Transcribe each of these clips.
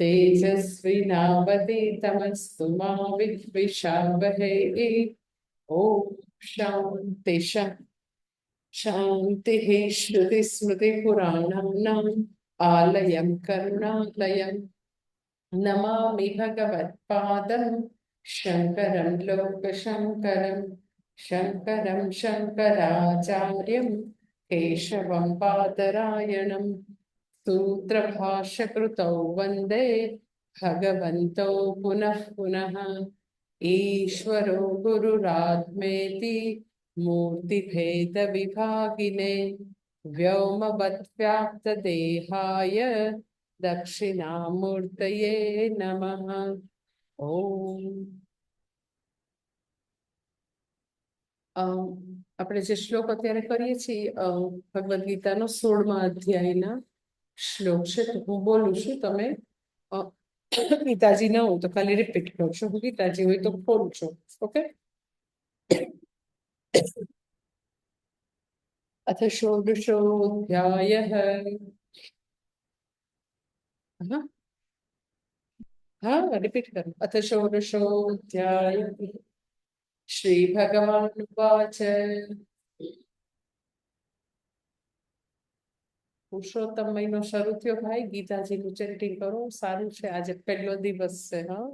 तेजस्विनावतीतमस्तु मा विद्विषावहै। ओम शांति शांति। श्रुतिस्मृतिपुराणानाम् आलयं करुणालयं नमामि भगवत्पादं शङ्करं लोकशङ्करं। शङ्करं शङ्कराचार्यं केशवं बादरायणं सूत्रभाष्यकृतौ वन्दे भगवन्तौ पुनः पुनः। ईश्वरो गुरुरात्मेति मूर्तिभेदविभागिने व्योमवद्व्याप्तदेहाय दक्षिणामूर्तये नमः। ओम આપણે જે શ્લોક અત્યારે કરીએ છીએ ભગવદ્ ગીતાનો 16મા અધ્યાયના શ્લોક છે. તો હું બોલું છું, તમે ગીતાજી ન હોય તો ખાલી રિપીટ કરશો, ગીતાજી હોય તો બોલશો. ઓકે. अथ षोडशोऽध्यायः। हाँ रिपीट करो। अथ षोडशोऽध्यायः। श्रीभगवानुवाच પુરુષોત્તમ મહિનો શરૂ થયો ભાઈ, ગીતાજીનું ચેન્ટિંગ કરો. સારું છે, આજે પહેલો દિવસ છે. હા,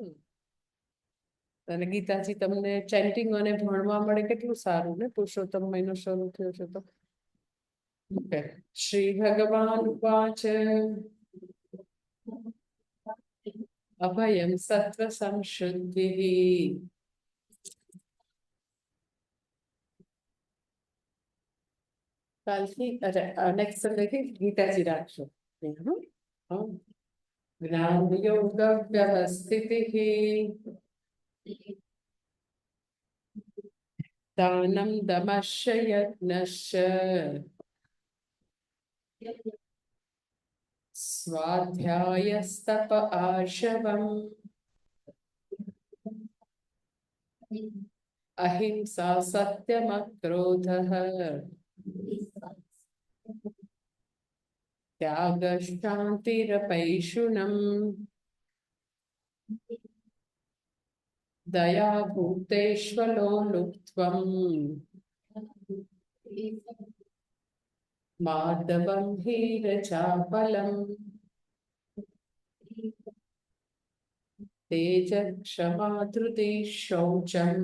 અને ગીતાજી તમને ચેન્ટિંગ અને ભણવા મળે, કેટલું સારું ને. પુરુષોત્તમ મહિનો શરૂ થયો છે તો. શ્રી ભગવાન ઉવાચ અભયમ સત્વ સંશુદ્ધિ કાલથી નેક્સ્ટ સન્ડેથી ગીતાજી રાખશો. જ્ઞાન યોગ વ્યવસ્થિતિ દાનમ દમશ્ય યજ્ઞશ્ચ સ્વાધ્યાયસ્તપ આર્ષવમ અહિંસા સત્યમ ક્રોધઃ ત્યાગ શાંતિરપૈશુનમ દયા ભૂતેષ્વલો લુપ્ત્વમ માધવમ હીરચાપલમ તેજ ક્ષમા ધૃતિ શૌચમ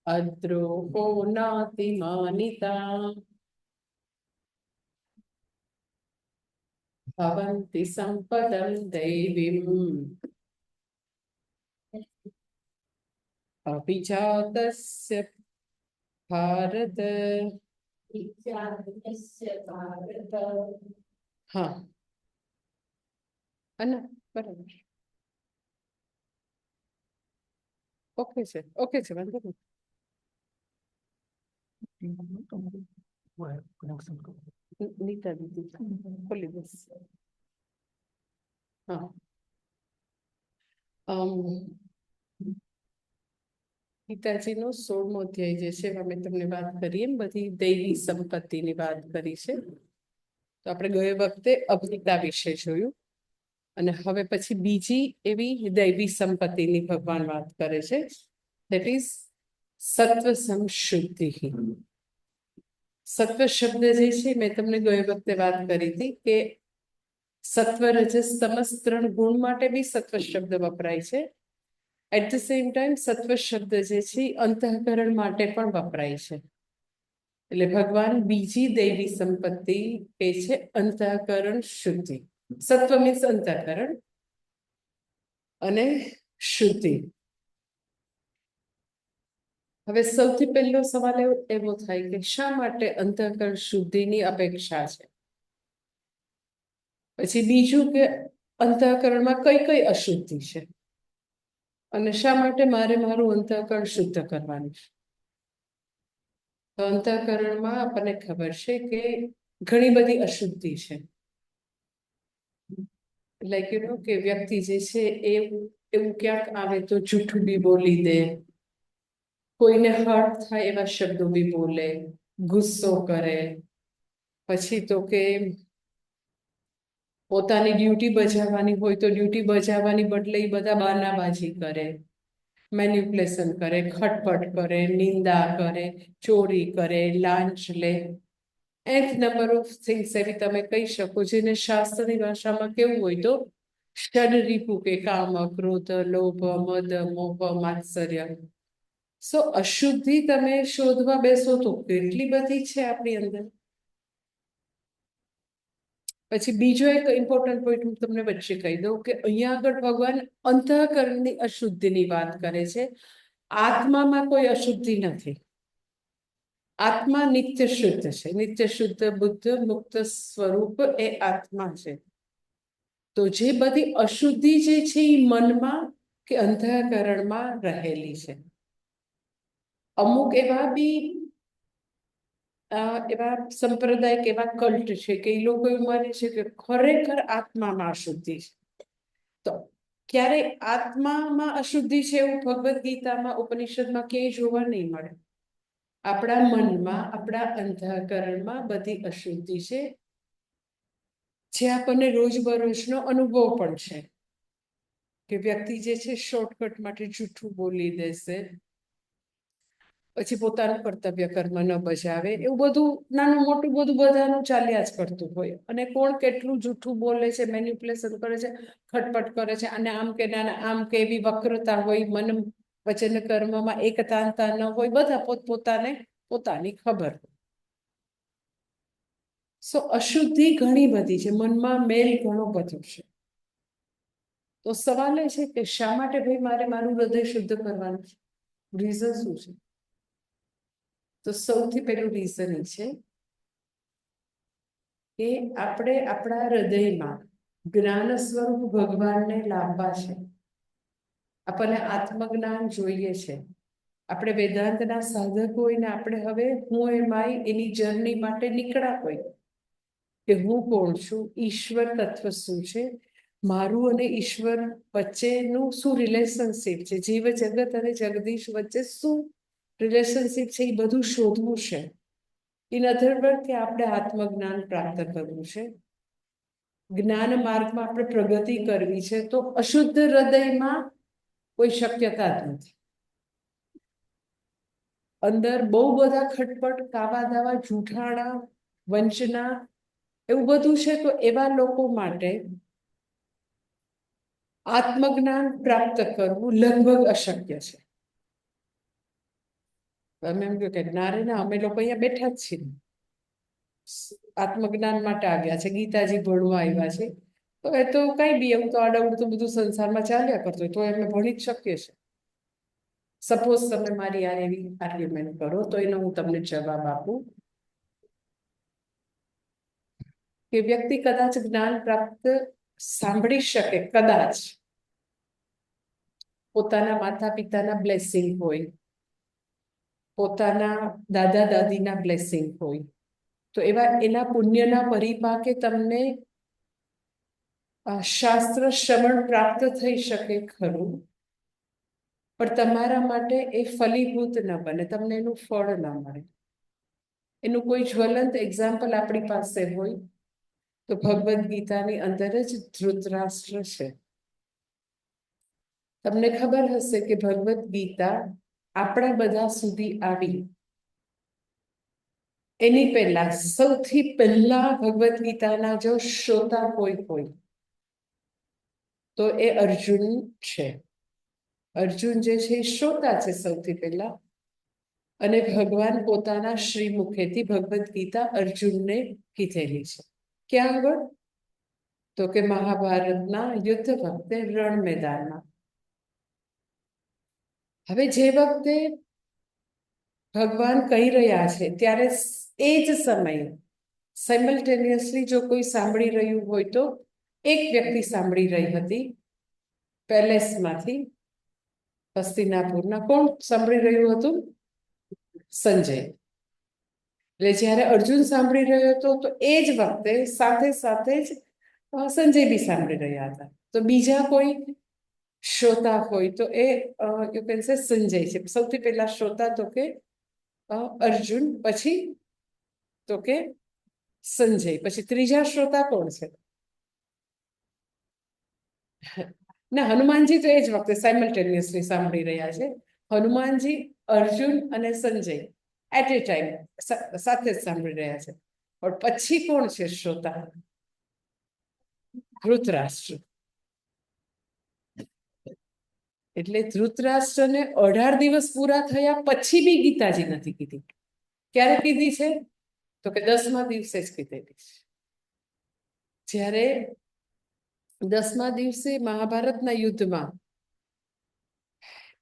અદ્રોહો નાતિમાનિતા ભવન્તિ સંપદં દૈવીમ અભિજાતસ્ય ભારત. હા અને બરાબર. ઓકે છે, ઓકે છે, વાંધો નહીં. નીતા દીદી ખોલી દઈશ. હા, ગીતાજીનો 16મો અધ્યાય જે છે એમાં મેં તમને વાત કરી એમ બધી દૈવી સંપત્તિની વાત કરી છે. તો આપણે ગયે વખતે અભિતા વિશે જોયું, અને હવે પછી બીજી એવી દૈવી સંપત્તિની ભગવાન વાત કરે છે. That is સત્વ સંશુદ્ધિ. સત્વ શબ્દ જે છે મેં તમને ગયે વખતે વાત કરી હતી કે સત્વ રજસ તમસ 3 ગુણ માટે બી સત્વ શબ્દ વપરાય છે. એટ ધ સેમ ટાઈમ સત્વ શબ્દ જે છે અંતઃકરણ માટે પણ વપરાય છે. એટલે ભગવાન બીજી દૈવી સંપત્તિ એ છે અંતઃકરણ શુદ્ધિ. સત્વ મીન્સ અંતઃકરણ અને શુદ્ધિ. હવે સૌથી પહેલો સવાલ એવો થાય કે શા માટે અંતઃકરણ શુદ્ધિની અપેક્ષા છે. પછી બીજું કે અંતઃકરણમાં કઈ કઈ અશુદ્ધિ છે અને શા માટે મારે મારું અંતઃકરણ શુદ્ધ કરવાનું છે. તો અંતઃકરણમાં આપણને ખબર છે કે ઘણી બધી અશુદ્ધિ છે. લાઈક યુ નો કે વ્યક્તિ જે છે એવું ક્યાંક આવે તો જૂઠું બી બોલી દે, કોઈને હર્ટ થાય એવા શબ્દો બી બોલે, ગુસ્સો કરે, પછી તો કે પોતાની ડ્યુટી બજાવવાની હોય તો ડ્યુટી બજાવવાની બદલે એ બધા બહાનાબાજી કરે, મેન્યુપ્યુલેશન કરે, ખટપટ કરે, નિંદા કરે, ચોરી કરે, લાંચ લે, nth નંબર ઓફ થિંગ્સ એવી તમે કહી શકો, જેને શાસ્ત્રની ભાષામાં કેવું હોય તો ષડરીપુ કે કામ, ક્રોધ, લોભ, મદ, મોહ, માત્સર્ય. સો અશુદ્ધિ તમે શોધવા બેસો તો કેટલી બધી છે આપણી અંદર. પછી બીજો એક ઇમ્પોર્ટન્ટ પોઈન્ટ હું તમને વચ્ચે કહી દઉં કે અહીંયા આગળ ભગવાન અંતઃકરણની અશુદ્ધિની વાત કરે છે. આત્મામાં કોઈ અશુદ્ધિ નથી. આત્મા નિત્ય શુદ્ધ છે. નિત્ય શુદ્ધ બુદ્ધ મુક્ત સ્વરૂપ એ આત્મા છે. તો જે બધી અશુદ્ધિ જે છે એ મનમાં કે અંતઃકરણમાં રહેલી છે. અમુક એવા બી એવા સંપ્રદાય એવા કલ્ટ છે કે એ લોકો એવું માને છે કે ખરેખર આત્મામાં અશુદ્ધિ છે. તો ક્યારે આત્મામાં અશુદ્ધિ છે એવું ભગવદ્ ગીતામાં ઉપનિષદમાં ક્યાંય જોવા નહીં મળે. આપણા મનમાં આપણા અંતઃકરણમાં બધી અશુદ્ધિ છે, જે આપણને રોજબરોજનો અનુભવ પણ છે. કે વ્યક્તિ જે છે શોર્ટકટ માટે જૂઠું બોલી દેશે, પછી પોતાનું કર્તવ્ય કર્મ ન બજાવે, એવું બધું નાનું મોટું બધું બધાનું ચાલ્યા જ કરતું હોય. અને કોણ કેટલું જૂઠું બોલે છે, મેન્યુપ્યુલેશન કરે છે, ખટપટ કરે છે, અને આમ કે ના આમ કે એવી વક્રતા હોય, મન વચન કર્મમાં એકતાંતા ન હોય, બધા પોતપોતાને પોતાની ખબર. સો અશુદ્ધિ ઘણી બધી છે, મનમાં મેલ ઘણો બધો છે. તો સવાલ એ છે કે શા માટે ભાઈ મારે મારું હૃદય શુદ્ધ કરવાનું છે? રીઝન શું છે? તો સૌથી પહેલું રીઝન એ છે કે આપણે આપણા હૃદયમાં જ્ઞાન સ્વરૂપ ભગવાનને લાવવા છે. આપણને આત્મજ્ઞાન જોઈએ છે. આપણે વેદાંતના સાધક હોય ને આપણે હવે હું એમાંય એની જર્ની માટે નીકળ્યા હોય કે હું કોણ છું, ઈશ્વર તત્વ શું છે, મારું અને ઈશ્વર વચ્ચેનું શું રિલેશનશીપ છે, જીવ જગત અને જગદીશ વચ્ચે શું રિલેશનશીપ છે, એ બધું શોધવું છે. ઇન અધર વર્ડ કે આપણે આત્મજ્ઞાન પ્રાપ્ત કરવું છે. જ્ઞાન માર્ગમાં આપણે પ્રગતિ કરવી છે. તો અશુદ્ધ હૃદયમાં કોઈ શક્યતા જ નથી. અંદર બહુ બધા ખટપટ, કાવા દાવા, જૂઠાણા, વંચના એવું બધું છે. તો એવા લોકો માટે આત્મજ્ઞાન પ્રાપ્ત કરવું લગભગ અશક્ય છે. તમે એમ કહો કે ના રે ના, અમે લોકો અહીંયા બેઠા જ છીએ, આત્મજ્ઞાન માટે આવ્યા છે, ગીતાજી ભણવા આવ્યા છે, તો એ તો કઈ બી એવું તો આડાવડું બધું સંસારમાં ચાલ્યા કરતો હોય તો એમને ભણી જ શકીએ છે. સપોઝ તમે મારી આ એવી આર્ગ્યુમેન્ટ કરો તો એનો હું તમને જવાબ આપું કે વ્યક્તિ કદાચ જ્ઞાન પ્રાપ્ત સાંભળી શકે, કદાચ પોતાના માતા પિતાના બ્લેસિંગ હોય, પોતાના દાદા દાદીના બ્લેસિંગ હોય, તો એવા એના પુણ્યના પરિપાકે તમને શાસ્ત્ર શ્રવણ પ્રાપ્ત થઈ શકે ખરું, પણ તમારા માટે એ ફલીભૂત ન બને, તમને એનું ફળ ન મળે. એનું કોઈ જ્વલંત એક્ઝામ્પલ આપણી પાસે હોય તો ભગવદ્ ગીતાની અંદર જ ધૃતરાષ્ટ્ર છે. તમને ખબર હશે કે ભગવદ્ ગીતા આપણા બધા સુધી આવી એની પહેલા સૌથી પહેલા ભગવદ્ ગીતાના જો શ્રોતા કોઈ હોય તો એ અર્જુન છે. અર્જુન જે છે એ શ્રોતા છે સૌથી પહેલા, અને ભગવાન પોતાના શ્રી મુખેથી ભગવદ્ ગીતા અર્જુનને કીધેલી છે. ક્યાં આગળ? તો કે મહાભારતના યુદ્ધ વખતે રણ મેદાનમાં. હવે જે વખતે ભગવાન કહી રહ્યા છે ત્યારે એ જ સમયે સાયમલ્ટેનિયસલી જો કોઈ સાંભળી રહ્યું હોય તો એક વ્યક્તિ સાંભળી રહી હતી પેલેસમાંથી, હસ્તિનાપુરના. કોણ સાંભળી રહ્યું હતું? સંજય. એટલે જ્યારે અર્જુન સાંભળી રહ્યો હતો તો એ જ વખતે સાથે સાથે જ સંજય બી સાંભળી રહ્યા હતા. તો બીજા કોઈ શ્રોતા હોય તો એ યુ કેન સે સંજય છે. સૌથી પહેલા શ્રોતા તો કે અર્જુન, પછી તો કે સંજય, પછી ત્રીજા શ્રોતા કોણ છે? ના, હનુમાનજી તો એ જ વખતે સાયમલ્ટેનિયસલી સાંભળી રહ્યા છે. હનુમાનજી, અર્જુન અને સંજય એટ એ ટાઈમ સાથે જ સાંભળી રહ્યા છે. પણ પછી કોણ છે શ્રોતા? ધૃતરાષ્ટ્ર. એટલે ધૃતરાષ્ટ્રને 18 દિવસ પૂરા થયા પછી બી ગીતાજી નથી કીધી. ક્યારે કીધી છે? તો કે 10મા દિવસે જ કીધેલી છે. જ્યારે 10મા દિવસે મહાભારતના યુદ્ધમાં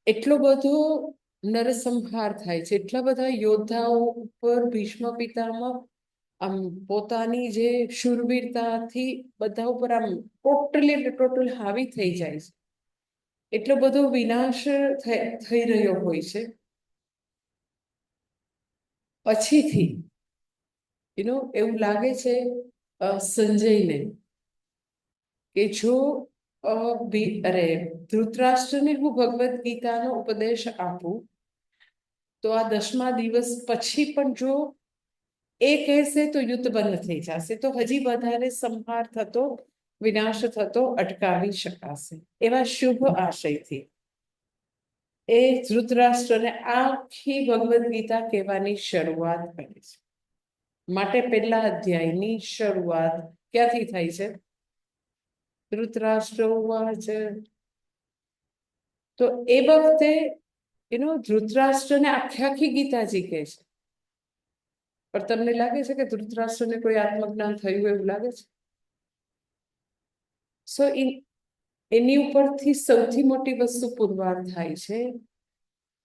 એટલો બધો નરસંહાર થાય છે, એટલા બધા યોદ્ધાઓ ઉપર ભીષ્મ પિતામહ આમ પોતાની જે શૂરવીરતાથી બધા ઉપર આમ ટોટલ હાવી થઈ જાય છે. એટલો બધો વિનાશ થઈ રહ્યો હોય છે. પછીથી એવું લાગે છે સંજયને કે જો ધૃતરાષ્ટ્રને હું ભગવદ્ ગીતાનો ઉપદેશ આપું તો આ 10મા દિવસ પછી પણ જો એ કહેશે તો યુદ્ધ બંધ થઈ જશે, તો હજી વધારે સંહાર થતો, વિનાશ થતો અટકાવી શકાશે. એવા શુભ આશયથી એ ધૃતરાષ્ટ્રને આખી ભગવદ્ ગીતા કહેવાની શરૂઆત કરે છે. માટે પહેલા અધ્યાયની શરૂઆત ક્યાંથી થાય છે? ધૃતરાષ્ટ્ર ઉવાચ. તો એ વખતે ધૃતરાષ્ટ્રને આખી ગીતાજી કહે છે. પણ તમને લાગે છે કે ધૃતરાષ્ટ્રને કોઈ આત્મજ્ઞાન થયું એવું લાગે છે? સો એની ઉપરથી સૌથી મોટી વસ્તુ પુરવાર થાય છે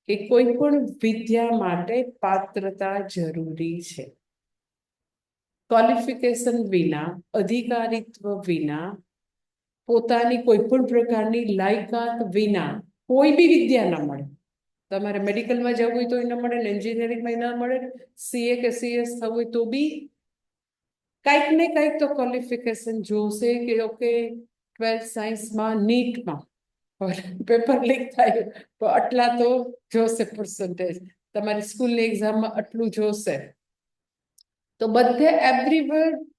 કે કોઈ પણ વિદ્યા માટે પાત્રતા જરૂરી છે. ક્વોલિફિકેશન વિના, અધિકારીત્વ વિના, પોતાની કોઈ પણ પ્રકારની લાયકાત વિના કોઈ બી વિદ્યા ન મળે. તમારે મેડિકલમાં જવું હોય તો ન મળે, એન્જિનિયરિંગમાં ન મળે, સીએ કે સીએસ થવું હોય તો બી કંઈક ને કંઈક તો ક્વોલિફિકેશન જોશે. કે ઓકે 12th સાયન્સમાં નીટમાં પેપર લીક થાય તો આટલા તો જોશે પર્સન્ટેજ, તમારી સ્કૂલની એક્ઝામમાં આટલું જોશે. તો બધે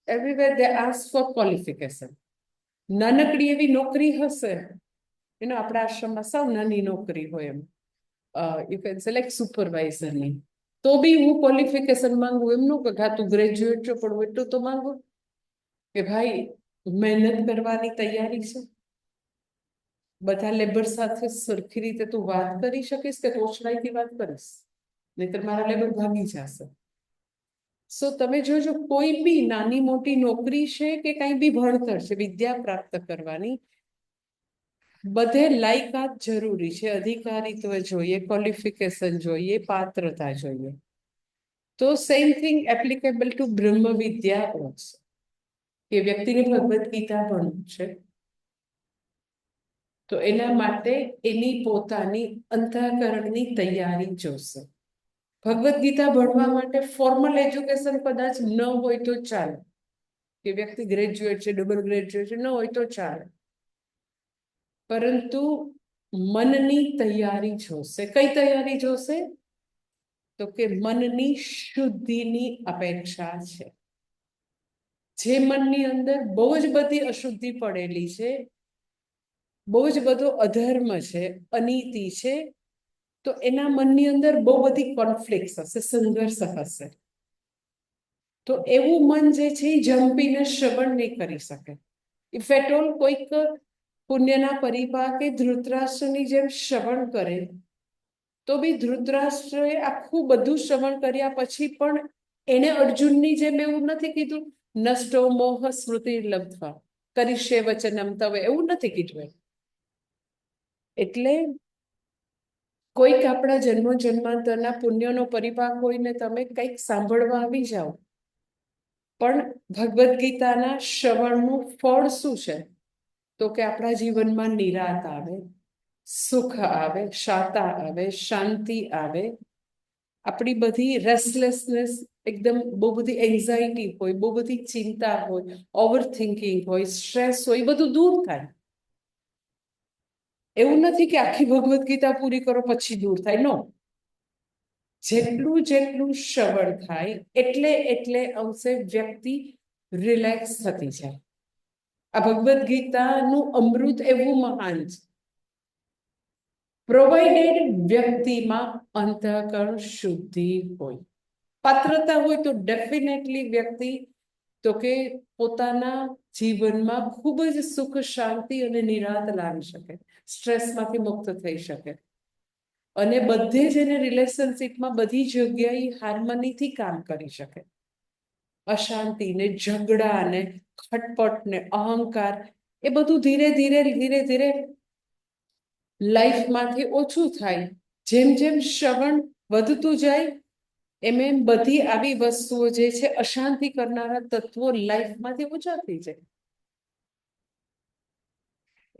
everywhere they ask for qualification. નાનકડી એવી નોકરી હશે, આપણા આશ્રમમાં સાવ નાની નોકરી હોય એમ, યુ કેન સિલેક્ટ સુપરવાઇઝરની, તો બી હું ક્વોલિફિકેશન માંગુ. એમનું કે હા તું ગ્રેજ્યુએટ છો, પણ એટલું તો માંગુ કે ભાઈ મહેનત કરવાની તૈયારી છે. બધા લેબર સાથે સરખી રીતે તું વાત કરી શકીશ કે તોછડાઈથી વાત કરીશ? નહીતર મારા લેબર ભાગી જશે. સો તમે જોજો, કોઈ બી નાની મોટી નોકરી છે કે કંઈ બી ભણતર છે, વિદ્યા પ્રાપ્ત કરવાની, બધે લાયકાત જરૂરી છે. અધિકારીત્વ જોઈએ, ક્વોલિફિકેશન જોઈએ, પાત્રતા જોઈએ. તો સેમ થિંગ એપ્લિકેબલ ટુ બ્રહ્મ વિદ્યા ઓલ્સો. કે વ્યક્તિને ભગવદ્ ગીતા ભણવું છે તો એના માટે એની પોતાની અંતઃકરણની તૈયારી જોશે. ભગવદ્ ગીતા ભણવા માટે ફોર્મલ એજ્યુકેશન કદાચ ન હોય તો ચાલે, કે વ્યક્તિ ગ્રેજ્યુએટ છે, ડબલ ગ્રેજ્યુએટ છે, ન હોય તો ચાલે, પરંતુ મનની તૈયારી જોશે. કઈ તૈયારી જોશે? તો કે મનની શુદ્ધિની અપેક્ષા છે. જે મનની અંદર બહુ જ બધી અશુદ્ધિ પડેલી છે, બહુ જ બધો અધર્મ છે, અનીતિ છે, તો એના મનની અંદર બહુ બધી કોન્ફ્લિક્ટ હશે, સંઘર્ષ હશે. તો એવું મન જે છે એ જંપીને શ્રવણ નહીં કરી શકે. ઇફ એટ ઓલ કોઈક પુણ્યના પરિપાકે ધૃતરાષ્ટ્રની જેમ શ્રવણ કરે તો બી ધૃતરાષ્ટ્રએ આખું બધું શ્રવણ કર્યા પછી પણ એને અર્જુનની જેમ એવું નથી કીધું નષ્ટો મોહ સ્મૃતિ લબ્ધવા કરીશે વચનમ તવ, એવું નથી કીધું. એટલે કોઈક આપણા જન્મો જન્માંતરના પુણ્યનો પરિપાક હોય ને તમે કંઈક સાંભળવા આવી જાઓ, પણ ભગવદ્ ગીતાના શ્રવણનું ફળ શું છે? તો કે આપણા જીવનમાં નિરાત આવે, સુખ આવે, શાતા આવે, શાંતિ આવે. આપણી બધી રેસ્ટલેસનેસ, એકદમ બહુ બધી એન્ઝાઇટી હોય, બહુ બધી ચિંતા હોય, ઓવર થિંકિંગ હોય, સ્ટ્રેસ હોય, એ બધું દૂર થાય. એવું નથી કે આખી ભગવદ્ ગીતા પૂરી કરો પછી દૂર થાય, નો. જેટલું શ્રવણ થાય એટલે અંશે વ્યક્તિ રિલેક્સ થતી જાય. આ ભગવદ્ ગીતાનું અમૃત એવું મહાન છે, પ્રોવાઇડેડ વ્યક્તિમાં અંતઃકરણ શુદ્ધિ હોય, પાત્રતા હોય તો ડેફિનેટલી વ્યક્તિ તો કે પોતાના જીવનમાં ખૂબ જ સુખ શાંતિ અને નિરાંત લાવી શકે, સ્ટ્રેસમાંથી મુક્ત થઈ શકે, અને બધે જ એને રિલેશનશીપમાં બધી જગ્યાએ હાર્મનીથી કામ કરી શકે. અશાંતિ ને ઝઘડા ને ખટપટ ને અહંકાર એ બધું ધીરે ધીરે ધીરે ધીરે લાઈફમાંથી ઓછું થાય. જેમ જેમ શ્રવણ વધતું જાય એમ એમ બધી આવી વસ્તુઓ જે છે અશાંતિ કરનારા તત્વો લાઈફમાંથી ઓછા થઈ જાય.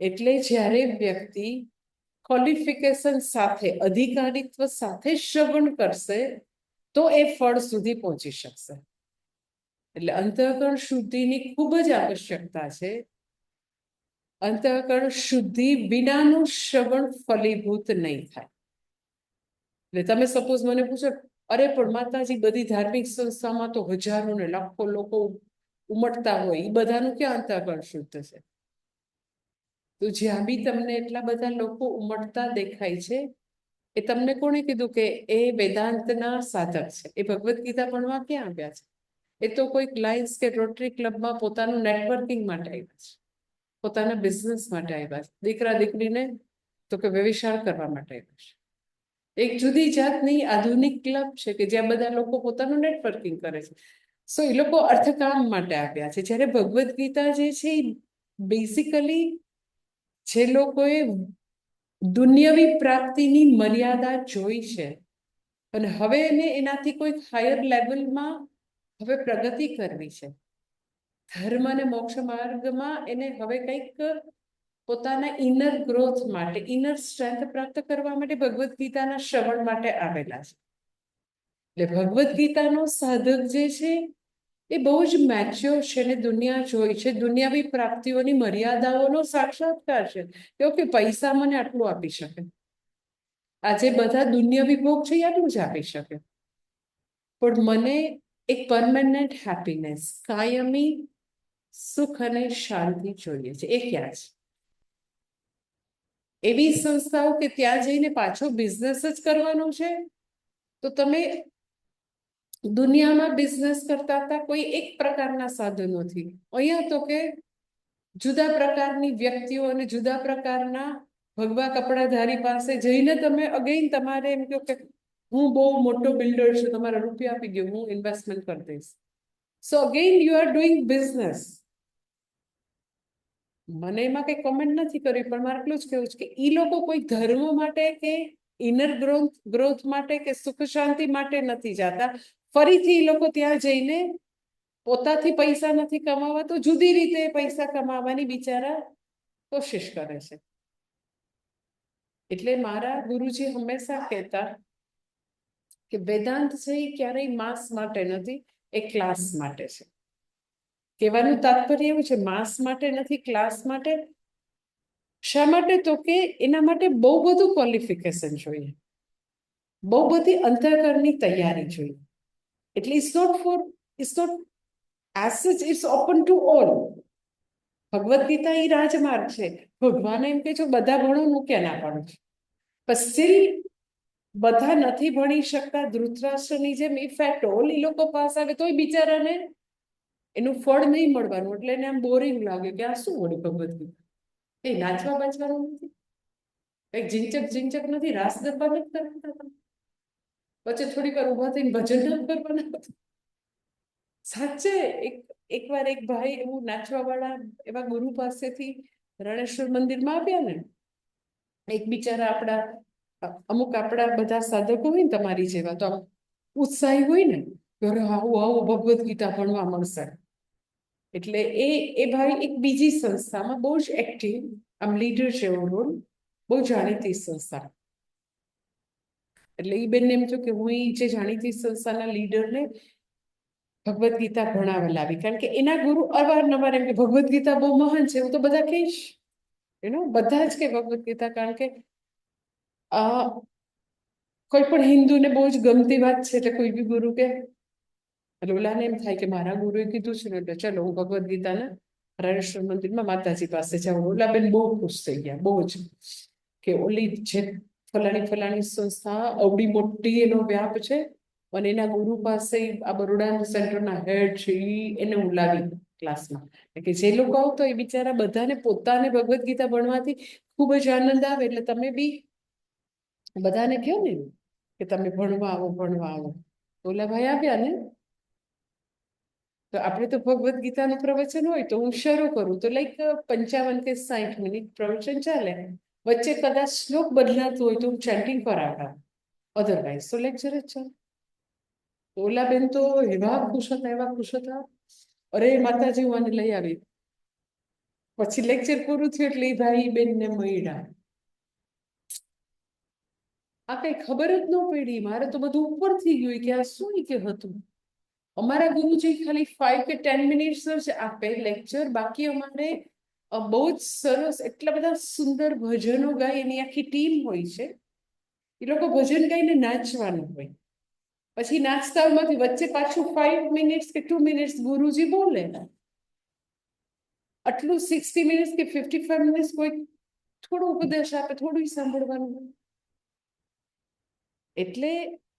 એટલે જ્યારે વ્યક્તિ ક્વોલિફિકેશન સાથે અધિકારીત્વ સાથે શ્રવણ કરશે તો એ ફળ સુધી પહોંચી શકશે. એટલે અંતઃકરણ શુદ્ધિની ખૂબ જ આવશ્યકતા છે. અંતઃકરણ શુદ્ધિ વિનાનું શ્રવણ ફલીભૂત નહીં થાય. એટલે તમે સપોઝ મને પૂછો, અરે પણ માતાજી બધી ધાર્મિક સંસ્થામાં તો હજારો ને લાખો લોકો ઉમટતા હોય, એ બધાનું ક્યાં અંતઃકરણ શુદ્ધ છે? તો જ્યાં બી તમને એટલા બધા લોકો ઉમટતા દેખાય છે, એ તમને કોણે કીધું કે એ વેદાંતના સાધક છે? એ ભગવદ્ ગીતા ભણવા ક્યાં આવ્યા છે? એ તો કોઈક લાયન્સ કે રોટરી ક્લબમાં પોતાનું નેટવર્કિંગ માટે આવ્યા છે, પોતાના બિઝનેસ માટે આવ્યા છે, દીકરા દીકરીને તો કે વ્યવિચાર કરવા માટે આવ્યા છે. એક જુદી જાતની આધુનિક ક્લબ છે કે જ્યાં બધા લોકો પોતાનું નેટવર્કિંગ કરે છે. સો એ લોકો અર્થકામ માટે આવ્યા છે. જ્યારે ભગવદ્ ગીતા જે છે એ બેઝિકલી જે લોકોએ દુન્યવી પ્રાપ્તિની મર્યાદા જોઈ છે અને હવે એને એનાથી કોઈક હાયર લેવલમાં હવે પ્રગતિ કરવી છે, ધર્મ અને મોક્ષ માર્ગમાં એને હવે કંઈક પોતાના ઇનર ગ્રોથ માટે, ઇનર સ્ટ્રેન્થ પ્રાપ્ત કરવા માટે ભગવદ્ ગીતાના શ્રવણ માટે આવેલા છે. એટલે ભગવદ્ ગીતાનો સાધક જે છે એ બહુ જ મેચ્યોર છે ને દુનિયા જોઈ છે, દુનિયાવી પ્રાપ્તિઓની મર્યાદાઓનો સાક્ષાત્કાર છે. કે પૈસા મને આટલું આપી શકે, આજે બધા દુનિયાવી ભોગ છે આટલું જ આપી શકે, પણ મને એક પરમેનન્ટ હેપીનેસ, કાયમી સુખ અને શાંતિ જોઈએ છે. એ ક્યાં છે? એવી સંસ્થાઓ કે ત્યાં જઈને પાછો બિઝનેસ જ કરવાનો છે, તો તમે દુનિયામાં બિઝનેસ કરતા હતા કોઈ એક પ્રકારના સાધનોથી, અહીંયા તો કે જુદા પ્રકારની વ્યક્તિઓ અને જુદા પ્રકારના ભગવા કપડાધારી પાસે જઈને તમે અગેન તમારે એમ કહો કે હું બહુ મોટો બિલ્ડર છું, તમારા રૂપિયા આપી ગયો, હું ઇન્વેસ્ટમેન્ટ કરી દઈશ. સો again you are doing business. મને એમાં કઈ કમેન્ટ નથી કરવી, પણ મારે એટલું જ કહેવું છે કે એ લોકો કોઈ ધર્મ માટે કે ઇનર ગ્રોથ માટે કે સુખ શાંતિ માટે નથી જતા. ફરીથી એ લોકો ત્યાં જઈને પોતાથી પૈસા નથી કમાવા તો જુદી રીતે પૈસા કમાવાની બિચારા કોશિશ કરે છે. એટલે મારા ગુરુજી હંમેશા કહેતા કે વેદાંત છે એ ક્યારેય માસ માટે નથી, એ ક્લાસ માટે છે. કહેવાનું તાત્પર્ય એવું છે, માસ માટે નથી, ક્લાસ માટે. શા માટે? તો કે એના માટે બહુ બધું ક્વોલિફિકેશન જોઈએ, બહુ બધી અંતઃકરણની તૈયારી જોઈએ. એટલે it's not as such, it's open to all. Bhagavad Gita એ રાજમાર્ગ છે. ભગવાન એમ કે છો બધા ભણો, હું ક્યાં ના પાડું છું, પણ સ્ટીલ બધા નથી ભણી શકતા. ધૃતરાષ્ટ્રની જેમ ઇફ એટ ઓલ એ લોકો પાસ આવે તોય બિચારાને એનું ફળ નહીં મળવાનું, એટલે એને આમ બોરિંગ લાગે કે આ શું વળી ભગવદ્ ગીતા, એ નાચવા બાચવાનું નથી, કઈક ઝીંચક નથી, રાસ ગરબા નથી કરતા, પછી થોડીક વાર ઉભા થઈને ભજન નથી કરવાના. સાચે એકવાર એક ભાઈ એવું નાચવા વાળા એવા ગુરુ પાસેથી રણેશ્વર મંદિરમાં આવ્યા ને, એક બિચારા આપણા અમુક આપણા બધા સાધકો હોય ને તમારી જેવા, તો આમ ઉત્સાહી હોય ને, આવું આવું ભગવદ્ ગીતા ભણવા મળશે. એટલે એ ભાઈ એક બીજી સંસ્થામાં બહુ જ એક્ટિવ, આમ લીડર છે એવો રોલ, બહુ જાણીતી સંસ્થા. એટલે એ બેનને એમ થયું કે હું જે જાણીતી સંસ્થાના લીડરને ભગવદ્ ગીતા ભણાવવા લાવી, કારણ કે એના ગુરુ અવારનવાર એમ કે ભગવદ્ ગીતા બહુ મહાન છે, હું તો બધા કહીશ, બધા જ કે ભગવદ્ ગીતા, કારણ કે કોઈ પણ હિન્દુને બહુ જ ગમતી વાત છે. એટલે કોઈ બી ગુરુ કે, એટલે ઓલાને એમ થાય કે મારા ગુરુએ કીધું છે ને, એટલે ચલો હું ભગવદ્ ગીતાને રાણેશ્વર મંદિરમાં માતાજી પાસે જાઓ. ઓલા બેન બહુ ખુશ થઈ ગયા, બહુ જ, કે ઓલી જે ફલાણી સંસ્થા અવડી મોટી એનો વ્યાપ છે અને એના ગુરુ પાસે આ બરોડા સેન્ટરના હેડ છે, એને હું લાવી ક્લાસમાં. કે જે લોકો આવતો એ બિચારા બધાને પોતાને ભગવદ્ ગીતા ભણવાથી ખૂબ જ આનંદ આવે. એટલે તમે બી બધાને કહો ને કે તમે ભણવા આવો. ઓલા ભાઈ આવ્યા ને, તો આપણે તો ભગવદ્ ગીતાનું પ્રવચન હોય તો હું શરૂ કરું તો લાઈક 55 કે 60 મિનિટ પ્રવચન ચાલે. વચ્ચે કદાચ શ્લોક બદલાતું હોય તો હું ચેન્ટિંગ પર આવતા, અધરવાઇઝ તો લેક્ચર જ ચાલે. ઓલા બેન તો એવા ખુશ હતા, અરે માતાજી હું આને લઈ આવી. પછી લેક્ચર પૂરું થયું એટલે એ ભાઈ બેનને મળ્યા. આ કઈ ખબર જ ન પડી, મારે તો બધું ઉપર થઈ ગયું કે આ શું કે હતું. અમારા ગુરુજી ખાલી 5 કે 10 મિનિટ્સ જ આપે લેક્ચર, બાકી અમારે બહુ જ સરસ એટલા બધા સુંદર ભજનો ગાય. એની આખી ટીમ હોય છે, એ લોકો ભજન ગાઈને નાચવાનું હોય. પછી નાચતામાંથી વચ્ચે પાછું 5 મિનિટ્સ કે 2 મિનિટ્સ ગુરુજી બોલે. આટલું 60 મિનિટ્સ કે 55 મિનિટ્સ કોઈ થોડું ઉપદેશ આપે, થોડું સાંભળવાનું. એટલે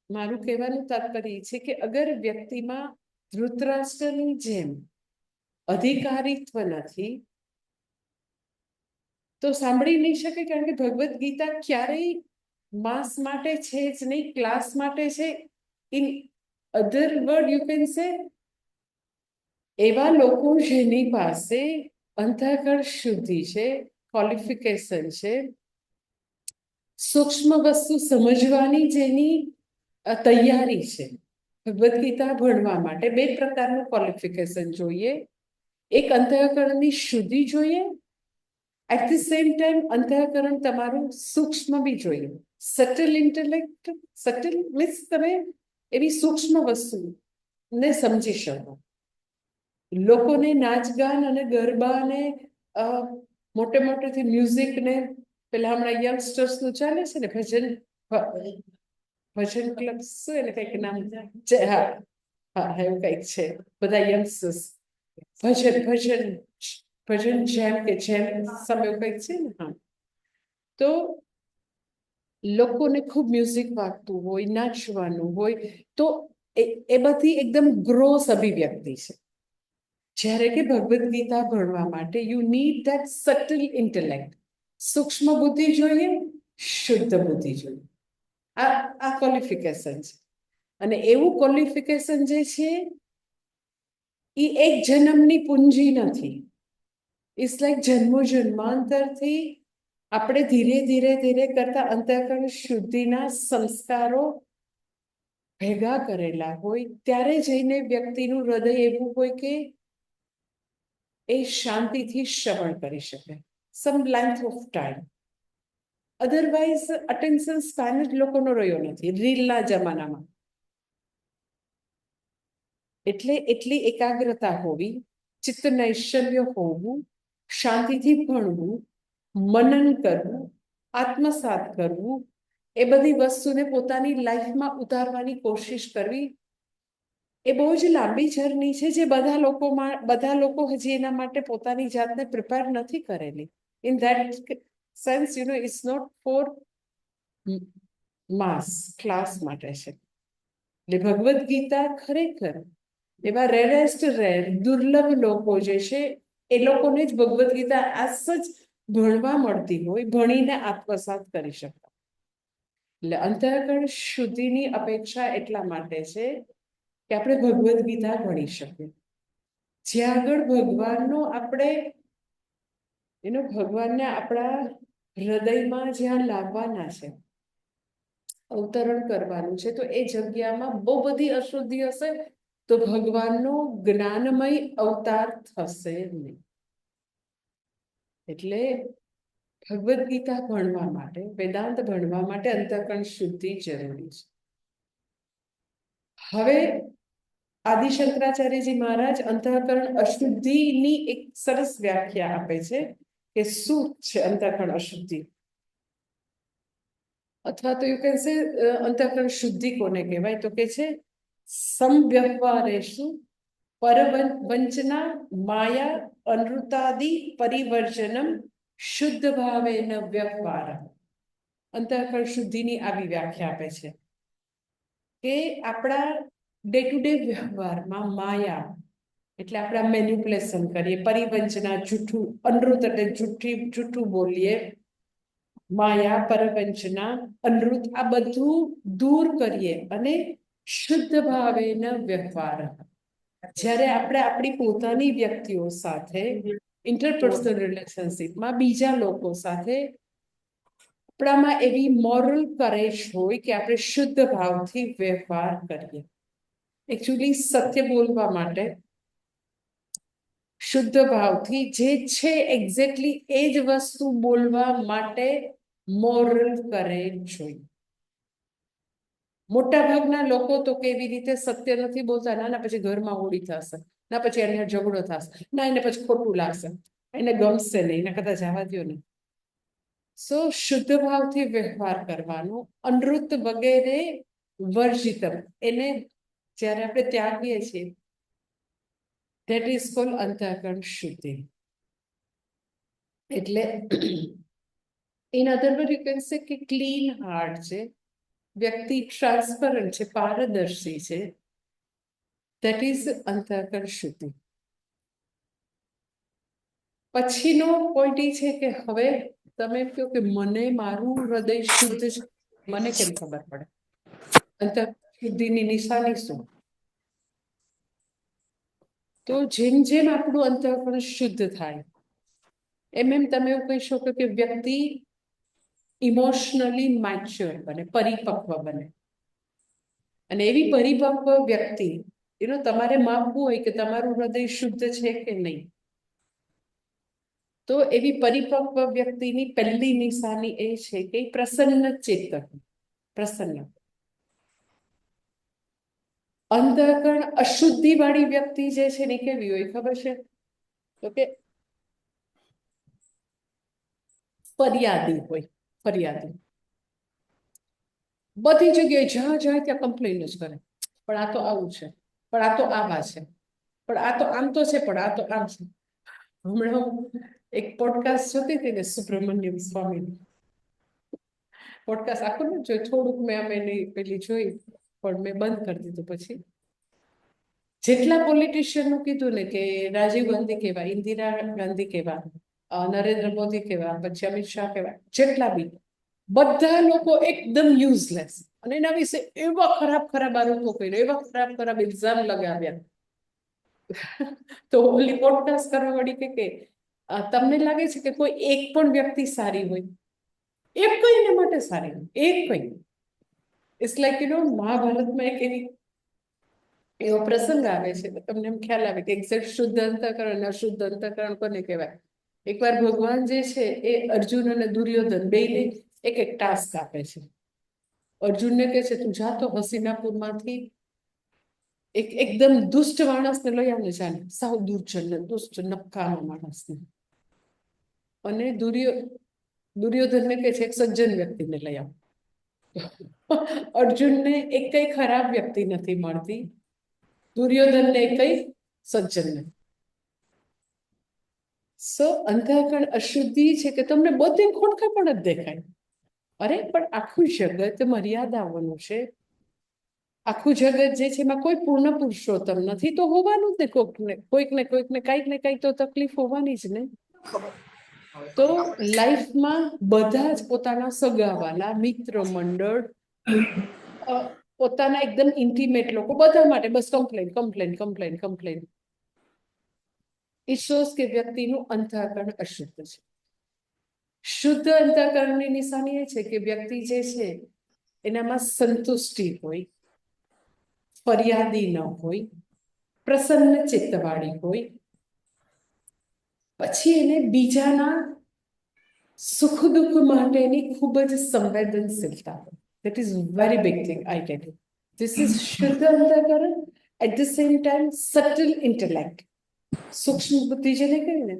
મારું કહેવાનું તાત્પર્ય છે કે અગર વ્યક્તિમાં ધૃતરાષ્ટ્રની જેમ અધિકારીત્વ નથી તો સાંભળી નહીં શકે. કારણ કે ભગવદ્ ગીતા ક્યારેય માસ માટે છે જ નહીં, ક્લાસ માટે છે. In other word you can say એવા લોકો જેની પાસે અંતઃકરણ શુદ્ધિ છે, ક્વોલિફિકેશન છે, સૂક્ષ્મ વસ્તુ સમજવાની જેની તૈયારી છે. ભગવદ્ ગીતા ભણવા માટે 2 પ્રકારનું ક્વોલિફિકેશન જોઈએ. એક અંતઃકરણની શુદ્ધિ જોઈએ, એટ ધ સેમ ટાઈમ અંતઃકરણ તમારું સૂક્ષ્મ બી જોઈએ. સટલ ઇન્ટેલેક્ટ, સટલ મીન્સ તમે એવી સૂક્ષ્મ વસ્તુ ને સમજી શકો. લોકોને નાચગાન અને ગરબા ને મોટેથી મ્યુઝિક ને પેલા હમણાં યંગસ્ટર્સનું ચાલે છે ને ભજન ક્લબ, શું એને કંઈક નામ, હા એવું કંઈક છે. બધા યંગસ્ટર્સ ભજન જેમ કે જેમ સમય કંઈક છે ને. હા, તો લોકોને ખૂબ મ્યુઝિક વાગતું હોય, નાચવાનું હોય, તો એ બધી એકદમ ગ્રોસ અભિવ્યક્તિ છે. જ્યારે કે ભગવદ્ ગીતા ભણવા માટે you need that subtle intellect. સૂક્ષ્મ બુદ્ધિ જોઈએ, શુદ્ધ બુદ્ધિ જોઈએ. આ ક્વોલિફિકેશન છે. અને એવું ક્વોલિફિકેશન જે છે એ એક જન્મની પૂંજી નથી. ઇટ્સ લાઈક જન્માંતરથી આપણે ધીરે કરતા અંતઃકરણ શુદ્ધિના સંસ્કારો ભેગા કરેલા હોય ત્યારે જઈને વ્યક્તિનું હૃદય એવું હોય કે એ શાંતિથી શ્રવણ કરી શકે some length of time. Otherwise attention span જ લોકોનો રહ્યો નથી રીલના જમાનામાં. એટલે એટલી એકાગ્રતા હોવી, ચિત્ત નૈશ્ચર્ય હોવું, શાંતિથી ભણવું, મનન કરવું, આત્મસાત કરવું, એ બધી વસ્તુને પોતાની લાઈફમાં ઉતારવાની કોશિશ કરવી, એ બહુ જ લાંબી જર્ની છે જે બધા લોકો હજી એના માટે પોતાની જાતને પ્રિપેર નથી કરેલી. In that sense it's not for mass class માટે છે. એટલે ભગવદ્ ગીતા ખરેખર એવા રેરેસ્ટ દુર્લભ લોકો જે છે એ લોકોને જ ભગવદ્ ગીતા આ જ ભણવા મળતી હોય, ભણીને આત્મસાત કરી શકતા. એટલે અંતઃકરણ શુદ્ધિની અપેક્ષા એટલા માટે છે કે આપણે ભગવદ્ ગીતા ભણી શકીએ. જ્યાં આગળ ભગવાનને આપણા હૃદયમાં જ્યાં લાવવાના છે, અવતરણ કરવાનું છે, તો એ જગ્યામાં બહુ બધી અશુદ્ધિ હશે તો ભગવાનનો જ્ઞાનમય અવતાર થશે નહીં. એટલે ભગવદ્ ગીતા ભણવા માટે, વેદાંત ભણવા માટે અંતઃકરણ શુદ્ધિ જરૂરી છે. હવે આદિશંકરાચાર્યજી મહારાજ અંતઃકરણ અશુદ્ધિની એક સરસ વ્યાખ્યા આપે છે કે શું છે અંતઃકરણ અશુદ્ધિ, અથવા તો યુ કેન સે અંતઃકરણ શુદ્ધિ કોને કહેવાય, તો કે છે સમવ્યવહારેષુ પરવંચના માયા અનૃતાદિ પરિવર્જનમ શુદ્ધ ભાવેન વ્યવહાર. અંતઃકરણ શુદ્ધિની આવી વ્યાખ્યા આપે છે કે આપણા ડે ટુ ડે વ્યવહારમાં માયા એટલે આપણે મેન્યુપ્યુલેશન કરીએ, પરિવંચના જૂઠું, અનૃત એટલે જૂઠું બોલીએ, માયા, પરવંચના, અનૃત આ બધું દૂર કરીએ અને શુદ્ધ ભાવેના વ્યવહાર. જ્યારે આપણે આપણી પોતાની વ્યક્તિઓ સાથે ઇન્ટરપર્સનલ રિલેશનશીપમાં બીજા લોકો સાથે આપણામાં એવી મોરલ કરેજ હોય કે આપણે શુદ્ધ ભાવથી વ્યવહાર કરીએ. એકચ્યુઅલી સત્ય બોલવા માટે શુદ્ધ ભાવથી જે છે એક્ઝેક્ટલી એ જ વસ્તુ બોલવા માટે મોરલ કરેજ જોઈએ. મોટા ભાગના લોકો તો કેવી રીતે સત્ય નથી બોલતા, ના પછી ઘરમાં હોળી થશે, ના પછી એને ઝઘડો થશે, ના એને પછી ખોટું લાગશે, એને ગમશે નહીં, એને કદાચ જવા દો નહીં. સો શુદ્ધ ભાવથી વ્યવહાર કરવાનો, અનૃત વગેરે વર્જિતમ, એને જ્યારે આપણે ત્યાગીએ છીએ that is called અંતઃકરણ શુદ્ધિ. એટલે in other words you can say કે ક્લીન હાર્ટ છે, વ્યક્તિ ટ્રાન્સપરન્ટ છે, પારદર્શી છે, that is અંતઃકરણ શુદ્ધિ. પછીનો પોઈન્ટ એ છે કે હવે તમે કહો કે મને મારું હૃદય શુદ્ધ છે, મને કેમ ખબર પડે? અંતઃકરણ શુદ્ધિની નિશાની શું? તો જેમ જેમ આપણું અંતઃકરણ શુદ્ધ થાય એમ એમ તમે એવું કહી શકો કે વ્યક્તિ ઇમોશનલી મેચ્યોર બને, પરિપક્વ બને. અને એવી પરિપક્વ વ્યક્તિ તમારે માપવું હોય કે તમારું હૃદય શુદ્ધ છે કે નહીં, તો એવી પરિપક્વ વ્યક્તિની પહેલી નિશાની એ છે કે પ્રસન્ન ચિત્ત, પ્રસન્ન. અંતઃકરણ અશુદ્ધિ વાળી વ્યક્તિ જે છે ને કેવી હોય ખબર છે? તો કે ફરિયાદી હોય, ફરિયાદી. બધી જગ્યાએ જ્યાં જાય ત્યાં કમ્પ્લેન જ કરે, પણ આ તો આવું છે, પણ આ તો આવા છે, પણ આ તો આમ તો છે, પણ આ તો આમ છે. હમણાં એક પોડકાસ્ટ જોતી હતી ને સુબ્રમણ્યમ સ્વામી પોડકાસ્ટ, આખું ને જોઈ, થોડુંક મેં અમે એની પેલી જોઈ પણ મેં બંધ કરી દીધું. પછી જેટલા પોલિટિશિયનનું કીધું ને કે રાજીવ ગાંધી કેવા, ઇન્દિરા ગાંધી કેવા, નરેન્દ્ર મોદી કેવા, પછી અમિત શાહ કેવા, જેટલા બી બધા લોકો એકદમ યુઝલેસ, અને એના વિશે એવા ખરાબ ખરાબ આરોપો કર્યા, એવા ખરાબ ખરાબ ઇલ્ઝામ લગાવ્યા. તો ઓલી પોડકાસ્ટ કરવા વાળી કે તમને લાગે છે કે કોઈ એક પણ વ્યક્તિ સારી હોય? એક કઈ એના માટે સારી હોય, એક કઈ. ઇટ્સ લાઈક મહાભારતમાં એક એવી એવો પ્રસંગ આવે છે, તમને એમ ખ્યાલ આવે કે એક્ઝેક્ટ શુદ્ધ અંતઃકરણ, અશુદ્ધ અંતઃકરણ કોને કહેવાય? એકવાર ભગવાન જે છે એ અર્જુન અને દુર્યોધન બેયને એક એક ટાસ્ક આપે છે. અર્જુનને કહે છે તું જા તો હસ્તિનાપુરમાંથી એક એકદમ દુષ્ટ માણસને લઈ આવને, જાને સાવ દુર્જન દુષ્ટ નકામા માણસને. અને દુર્યોધનને કહે છે એક સજ્જન વ્યક્તિને લઈ આવ. અર્જુનને એક કઈ ખરાબ વ્યક્તિ નથી મળતી, દુર્યોધનને એક કઈ સજ્જન નથી. સો અંતઃકરણ અશુદ્ધિ છે કે તમને બધે ખોટકા પણ જ દેખાય. અરે પણ આખું જગત મર્યાદાઓનું છે, આખું જગત જે છે એમાં કોઈ પૂર્ણ પુરુષોત્તમ નથી, તો હોવાનું જ ને કોઈકને કાંઈક ને કાંઈક તો તકલીફ હોવાની જ ને. તો લાઈફમાં બધા જ પોતાના સગાવાલા, મિત્ર મંડળ, પોતાના એકદમ ઇન્ટિમેટ લોકો, બધા માટે બસ કમ્પ્લેન કમ્પ્લેન કમ્પ્લેન કમ્પ્લેન. ઈશ્વર કે વ્યક્તિનું અંતઃકરણ અશુદ્ધ છે. શુદ્ધ અંતઃકરણની નિશાની એ છે કે વ્યક્તિ જે છે એનામાં સંતુષ્ટિ હોય, ફરિયાદી ન હોય, પ્રસન્ન ચિત્તવાળી હોય, પછી એને બીજાના સુખ દુઃખ માટેની ખૂબ જ સંવેદનશીલતા હોય. That is very big thing, I tell you. This is શુદ્ધ અંતઃકરણ, at the same time subtle intellect. સૂક્ષ્મ બુદ્ધિ જેને કહે ને,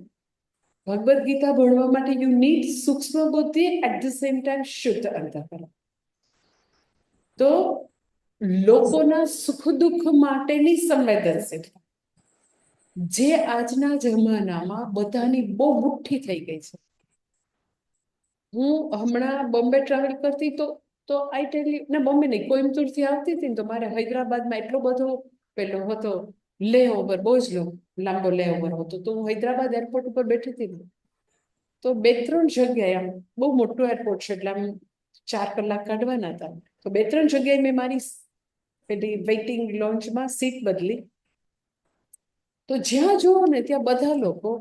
ભગવદ્ ગીતા ભણવા માટે યુ નીડ સૂક્ષ્મ બુદ્ધિ, એટ ધ સેમ ટાઈમ શુદ્ધ અંતઃકરણ. તો લોકોના સુખ દુઃખ માટેની સંવેદનશીલતા, જે આજના જમાનામાં બધાની બહુ મુઠ્ઠી થઈ ગઈ છે. હું હમણાં બોમ્બે ટ્રાવેલ કરતી તો આઈ ટેલ યુ, ના બોમ્બે નહીં, કોઈમ્બતુર થી આવતી હતી ને તો મારે હૈદરાબાદમાં એટલો બધો પેલો હતો લે ઓવર, બહુ જ લાંબો લે ઓવર હતો. તો હું હૈદરાબાદ એરપોર્ટ ઉપર બેઠી હતી ને, તો 2-3 જગ્યાએ, આમ બહુ મોટું એરપોર્ટ છે એટલે આમ 4 કલાક કાઢવાના હતા, તો 2-3 જગ્યાએ મેં મારી પેલી વેઇટિંગ લોન્ચમાં સીટ બદલી. તો જ્યાં જુઓ ને ત્યાં બધા લોકો,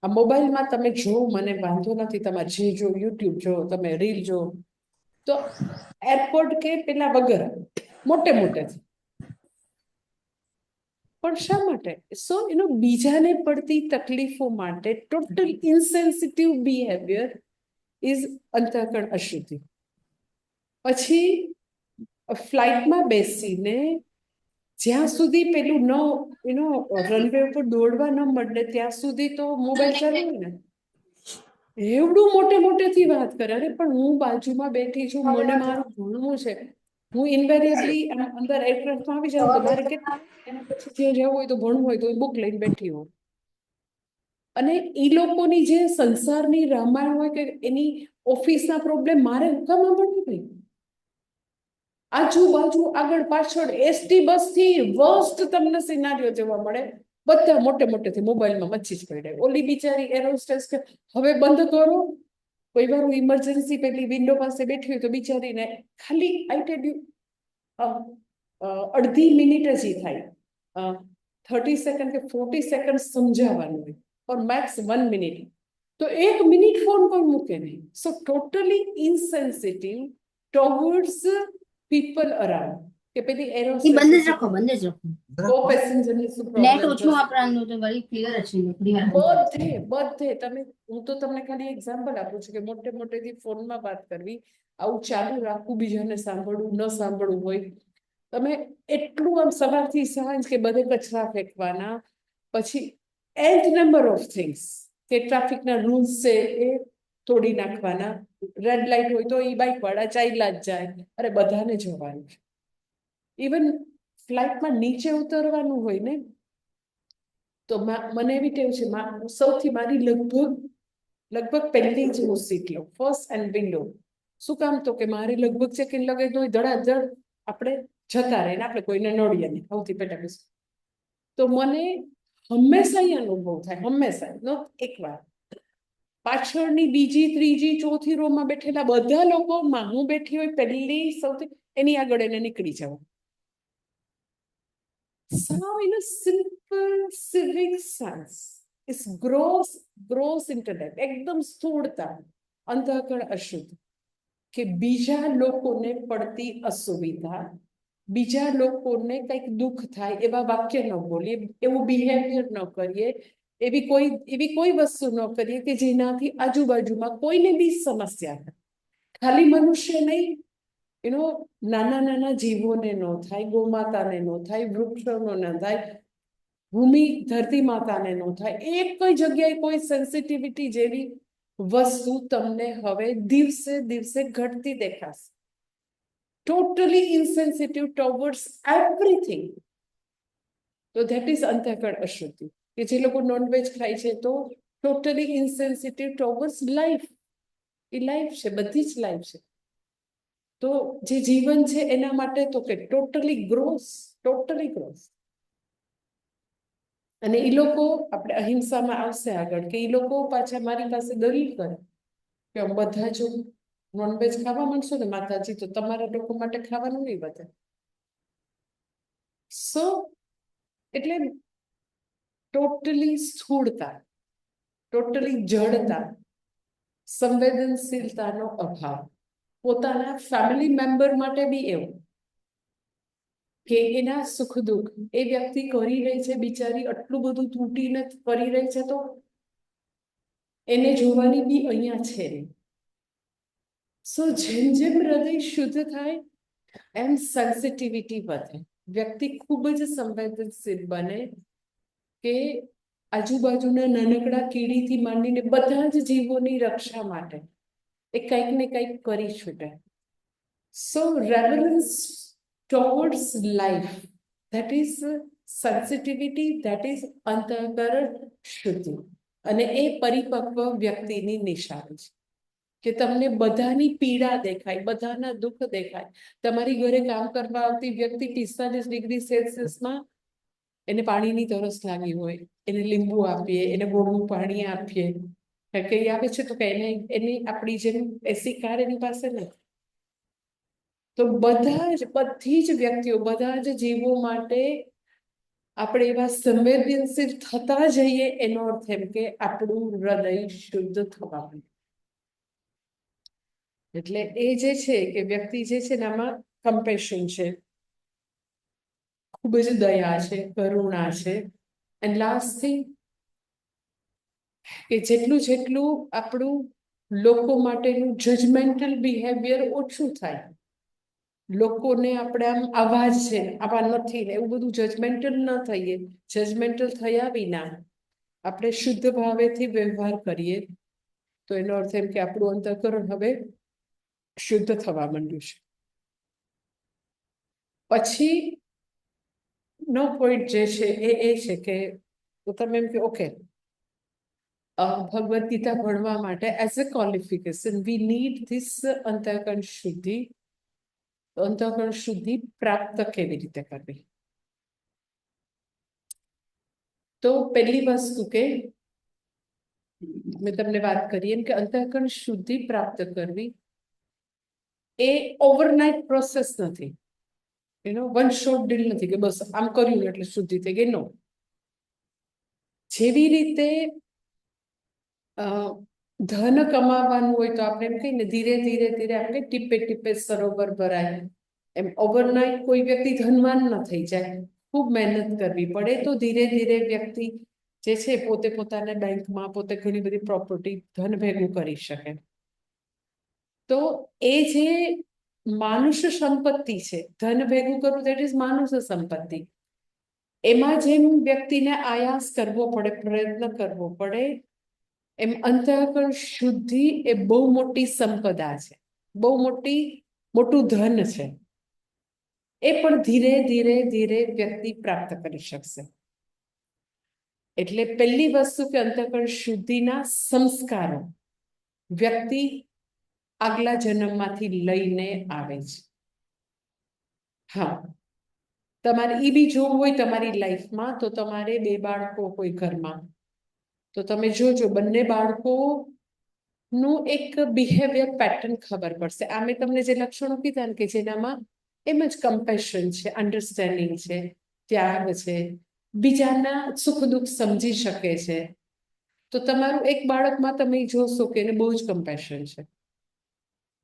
આ મોબાઈલમાં તમે જો, મને વાંધો નથી, તમારે જે જો, યુટ્યુબ જો, તમે રીલ જો, તો એરપોર્ટ કે પેલા વગર મોટે મોટેથી. પણ શા માટે? સો બીજાને પડતી તકલીફો માટે ટોટલ ઇન્સેન્સિટિવ બિહેવિયર ઇઝ અંતઃકરણ અશુદ્ધિ. પછી ફ્લાઇટમાં બેસીને જ્યાં સુધી પેલું રનવે ઉપર દોડવા ન મળે ત્યાં સુધી તો મોબાઈલ ચાલુ હોય ને, એવડું મોટેથી વાત કરે. અરે પણ હું બાજુમાં બેઠી છું, મને મારું ભણવું છે, હું ઇન્વેરિયેબલી અંદર એરક્રાફ્ટમાં આવી જાઉં તો મારે એના પછી જે જવું હોય તો ભણવું હોય તો બુક લઈને બેઠી હોઉં. અને એ લોકોની જે સંસારની રામાયણ હોય કે એની ઓફિસના પ્રોબ્લેમ મારે કામ સાંભળવું ભાઈ? આજુબાજુ આગળ પાછળ એસટી બસ થી વર્સ્ટ તમને સિનારીઓ જોવા મળે. બધા મોટેથી મોબાઈલમાં મચ્છી જ પડે. ઓલી બિચારી એરોસ્ટેસ કે હવે બંધ કરો. કોઈ વાર હું ઇમરજન્સી પેલી વિન્ડો પાસે બેઠી હોય તો બિચારીને ખાલી આઈ ટેલ યુ અડધી મિનિટ જ થાય, 30 સેકન્ડ કે 40 સેકન્ડ સમજાવવાનું હોય, ઓર મેક્સ 1 મિનિટ, તો 1 મિનિટ ફોન પર મૂકે નહીં. સો ટોટલી ઇનસેન્સિટિવ ટુવર્ડ્સ પીપલ અરાઉન્ડ. કે પેલી એ બંધ જ રાખો, બંધ જ રાખો. કો પેસેન્જરની શું નેટ પ્રોબ્લેમ ઓછું વાપરવાનું તો વળી ક્લિયર જ છે. બધે તમે, હું તો તમને ખાલી એક્ઝામ્પલ આપું છું કે મોટેથી ફોનમાં વાત કરવી, આવું ચાલુ રાખવું, બીજાને સાંભળવું ન સાંભળવું હોય. તમે એટલું આમ સવારથી સાંજ કે બધે કચરા ફેંકવાના, પછી એન્ડ નંબર ઓફ થિંગ્સ, કે ટ્રાફિકના રૂલ્સ છે એ તોડી નાખવાના. રેડ લાઇટ હોય તો એ બાઇક વાળા ચાલ્યા જ જાય. અરે બધાને જવાનું છે. ઇવન ફ્લાઇટમાં નીચે ઉતરવાનું હોય ને, તો મને એવી ટેવ છે, સૌથી મારી લગભગ પહેલી જ હું સીટ લઉં, ફર્સ્ટ એન્ડ વિન્ડો. શું કામ? તો કે મારી લગભગ ચેકિંગ લગેજ હોય, ધડાધડ આપણે જતા રહે ને આપણે કોઈને નડીએ નહીં, સૌથી પહેલા બેસું. તો મને હંમેશા એ અનુભવ થાય, હંમેશા, નો એકવાર, પાછળની બીજી, ત્રીજી, ચોથી રોમાં બેઠેલા બધા લોકોમાં હું બેઠી હોય પહેલી સૌથી, એની આગળ એને નીકળી જવું. Somehow, simple civic sense is gross intellect, એકદમ સ્થૂળતા, અંતઃકરણ અશુદ્ધ. કે બીજા લોકોને પડતી અસુવિધા, બીજા લોકોને કંઈક દુઃખ થાય એવા વાક્ય ન બોલીએ, એવું બિહેવિયર ન કરીએ, એવી કોઈ વસ્તુ ન કરીએ કે જેનાથી આજુબાજુમાં કોઈને બી સમસ્યા થાય. ખાલી મનુષ્ય નહીં, નાના જીવોને ન થાય, ગોમાતાને ન થાય, વૃક્ષોનો ન થાય, ભૂમિ ધરતી માતાને ન થાય. એક કઈ જગ્યાએ કોઈ સેન્સિટિવિટી જેવી વસ્તુ તમને હવે દિવસે ઘટતી દેખાશે. Totally insensitive towards everything. તો ધેટ ઇઝ અંતઃકરણ અશુદ્ધિ. કે જે લોકો નોનવેજ ખાય છે તો ટોટલી ઇન્સેન્સિટિવ ટુવર્ડ્સ લાઈફ. એ લાઈફ છે, બધી જ લાઈફ છે. તો જે જીવન છે એના માટે તો કે ટોટલી ગ્રોસ. અને એ લોકો, આપણે અહિંસામાં આવશે આગળ, કે એ લોકો પાછા મારી પાસે દલીલ કરે કે બધા જો નોનવેજ ખાવા માંડશો ને માતાજી, તો તમારા લોકો માટે ખાવાનું નહીં વધે. સો એટલે ટોટલી સ્થૂળતા, ટોટલી જડતા, સંવેદનશીલતાનો અભાવ. પોતાના ફેમિલી મેમ્બર માટે બી એવું કે એના સુખ દુઃખ એ વ્યક્તિ કરી રહી છે, બિચારી આટલું બધું તૂટીને કરી રહી છે, તો એને જોવાની બી અહીંયા છે. સો જેમ હૃદય શુદ્ધ થાય એમ સેન્સિટિવિટી વધે. વ્યક્તિ ખૂબ જ સંવેદનશીલ બને કે આજુબાજુના નાનકડા કીડીથી માંડીને બધા જ જીવોની રક્ષા માટે એ કંઈક ને કંઈક કરી છૂટે. So reverence towards life, that is sensitivity that is અંતઃકરણ શુદ્ધિ. અને એ પરિપક્વ વ્યક્તિની નિશાની છે કે તમને બધાની પીડા દેખાય, બધાના દુઃખ દેખાય. તમારી ઘરે કામ કરવા આવતી વ્યક્તિ 45 ડિગ્રી સેલ્સિયસમાં એને પાણીની તરસ લાગી હોય, એને લીંબુ આપીએ, એને ગોળનું પાણી આપીએ, કઈ આવે છે તો કે એની આપણી જેમ એસી કાર એની પાસે નથી. તો બધી જ વ્યક્તિઓ, બધા જ જીવો માટે આપણે એવા સંવેદનશીલ થતા જઈએ, એનો અર્થ એમ કે આપણું હૃદય શુદ્ધ થવા માંડે. એટલે એ જે છે કે વ્યક્તિ જે છે ને આમાં કમ્પેશન છે, ખૂબ જ દયા છે, કરુણા છે. એન્ડ લાસ્ટ થિંગ કે જેટલું આપણું લોકો માટેનું જજમેન્ટલ બિહેવિયર ઓછું થાય, લોકોને આપણે આમ આવા જ છે, આવા નથી ને એવું બધું જજમેન્ટલ ન થઈએ. જજમેન્ટલ થયા વિના આપણે શુદ્ધ ભાવેથી વ્યવહાર કરીએ તો એનો અર્થ એમ કે આપણું અંતઃકરણ હવે શુદ્ધ થવા માંડ્યું છે. પછી નો પોઈન્ટ જે છે એ છે કે તમે એમ કે ઓકે, ભગવદ્ ગીતા ભણવા માટે as a qualification we need this અંતઃકરણ શુદ્ધિ. અંતઃકરણ શુદ્ધિ પ્રાપ્ત કેવી રીતે કરવી? તો પહેલી વસ્તુ કે મેં તમને વાત કરી એમ કે અંતઃકરણ શુદ્ધિ પ્રાપ્ત કરવી એ ઓવરનાઇટ પ્રોસેસ નથી, વન શોટ ડીલ નથી કે બસ આમ કર્યું એટલે શુદ્ધિ થઈ ગઈ. નો, જેવી રીતે ધન કમાવાનું હોય તો આપણે એમ કહીએ ને ધીરે ધીરે ધીરે આપણે ટીપે ટીપે સરોવર ભરાય, એમ ઓવરનાઇટ કોઈ વ્યક્તિ ધનવાન ન થઈ જાય, ખૂબ મહેનત કરવી પડે. તો ધીરે ધીરે વ્યક્તિ જે છે પોતે પોતાના બેંકમાં પોતે ઘણી બધી પ્રોપર્ટી ધન ભેગું કરી શકે. તો એ જે માનુષ સંપત્તિ છે, ધન ભેગું કરવું, દેટ ઇઝ માનુષ સંપત્તિ. એમાં જેમ વ્યક્તિને આયાસ કરવો પડે, પ્રયત્ન કરવો પડે, એમ અંતઃકરણ શુદ્ધિ એ બહુ મોટી સંપદા છે, બહુ મોટું ધન છે. એ પણ ધીરે ધીરે ધીરે વ્યક્તિ પ્રાપ્ત કરી શકશે. એટલે પહેલી વસ્તુ કે અંતઃકરણ શુદ્ધિના સંસ્કારો વ્યક્તિ આગલા જન્મમાંથી લઈને આવે છે. હા, તમારે એ બી જોવું હોય તમારી લાઈફમાં તો તમારે 2 બાળકો હોય ઘરમાં, તો તમે જોજો બંને બાળકોનું એક બિહેવિયર પેટર્ન ખબર પડશે. આ મેં તમને જે લક્ષણો કીધા ને કે જેનામાં એમ જ કમ્પેશન છે, અન્ડરસ્ટેન્ડિંગ છે, ત્યાગ છે, બીજાના સુખ દુઃખ સમજી શકે છે. તો તમારું એક બાળકમાં તમે જોશો કે એને બહુ જ કમ્પેશન છે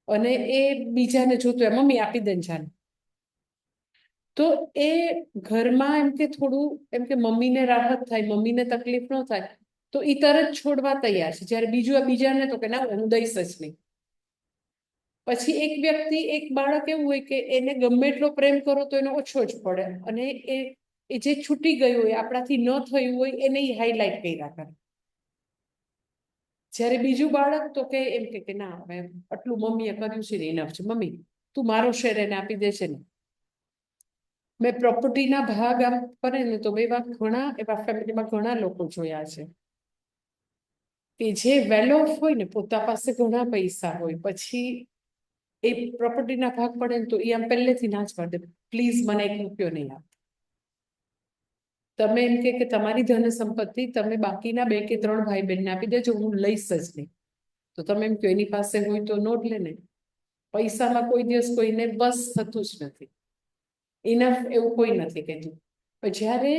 અને એ બીજાને જોતું મમ્મી આપી દે જાને, તો એ ઘરમાં એમ કે થોડું એમ કે મમ્મીને રાહત થાય, મમ્મીને તકલીફ ન થાય તો એ તરત છોડવા તૈયાર છે. જ્યારે બીજાને તો કે ના હું દઈશ જ નહીં. પછી એક વ્યક્તિ, એક બાળક એવું હોય કે એને ગમે એટલો પ્રેમ કરો તો એને ઓછો જ પડે, અને એ જે છૂટી ગયું હોય, આપણાથી ન થયું હોય એને હાઈલાઇટ કર્યા કરે. જ્યારે બીજું બાળક તો કે એમ કે ના હવે આટલું મમ્મીએ કર્યું છે ને ઇનફ છે, મમ્મી તું મારો શેર એને આપી દે છે ને. મેં પ્રોપર્ટીના ભાગ આમ કરે ને તો એવા ઘણા એવા ફેમિલીમાં ઘણા લોકો જોયા છે કે જે વેલ ઓફ હોય ને, પોતા પાસે ઘણા પૈસા હોય, પછી એ પ્રોપર્ટીના ભાગ પડે ને તો એ આમ પહેલેથી ના જ પાડે, પ્લીઝ મને 1 રૂપિયો નહીં આપ. તમે એમ કે તમારી ધન સંપત્તિ તમે બાકીના 2 કે 3 ભાઈ બહેનને આપી દેજો, હું લઈશ જ નહીં. તો તમે એમ કહો એની પાસે હોય તો નોટ લે ને. પૈસામાં કોઈ દિવસ કોઈને બસ થતું જ નથી, ઇનફ એવું કોઈ નથી કહેતું. પણ જ્યારે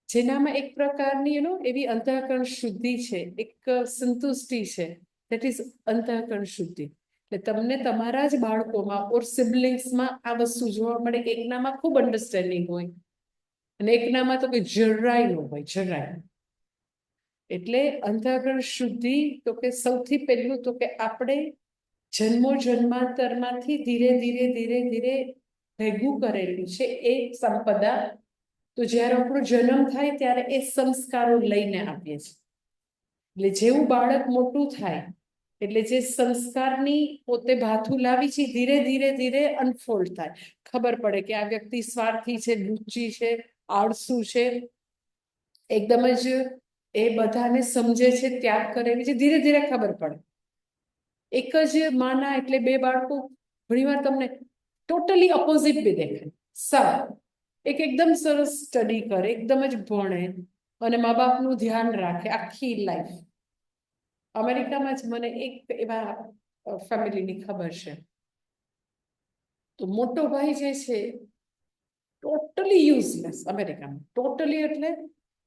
જેનામાં એક પ્રકારની એવી અંતઃકરણ શુદ્ધિ છે, એક સંતુષ્ટિ છે, દેટ ઇઝ અંતઃકરણ શુદ્ધિ. એટલે તમને તમારા જ બાળકોમાં ઓર સિબલિંગ્સમાં આ વસ્તુ જોવા મળે. એકનામાં ખૂબ અન્ડરસ્ટેન્ડિંગ હોય અને એકનામાં તો કે જરાય ન હોય, જરાય. એટલે અંતઃકરણ શુદ્ધિ તો કે સૌથી પહેલું તો કે આપણે જન્મો જન્માંતરમાંથી ધીરે ધીરે ધીરે ધીરે ભેગું કરેલું છે એ સંપદા. તો જ્યારે આપણો જન્મ થાય ત્યારે એ સંસ્કારો લઈને આવીએ છીએ. એટલે જેવું બાળક મોટું થાય એટલે જે સંસ્કારની પોતે ભાથું લાવી છે ધીરે ધીરે ધીરે અનફોલ્ડ થાય, ખબર પડે કે આ વ્યક્તિ સ્વાર્થી છે, લુચ્ચી છે, આળસુ છે, એકદમ જ એ બધાને સમજે છે, ત્યાગ કરે છે, ધીરે ધીરે ખબર પડે. એક જ માના એટલે બે બાળકો ઘણીવાર તમને ટોટલી ઓપોઝિટ બી દેખાય. એક એકદમ સરસ સ્ટડી કરે, એકદમ જ ભણે અને મા બાપનું ધ્યાન રાખે આખી લાઈફ. અમેરિકામાં જ મને એક એવા ફેમિલીની ખબર છે. તો મોટો ભાઈ જે છે ટોટલી યુઝલેસ અમેરિકામાં, ટોટલી એટલે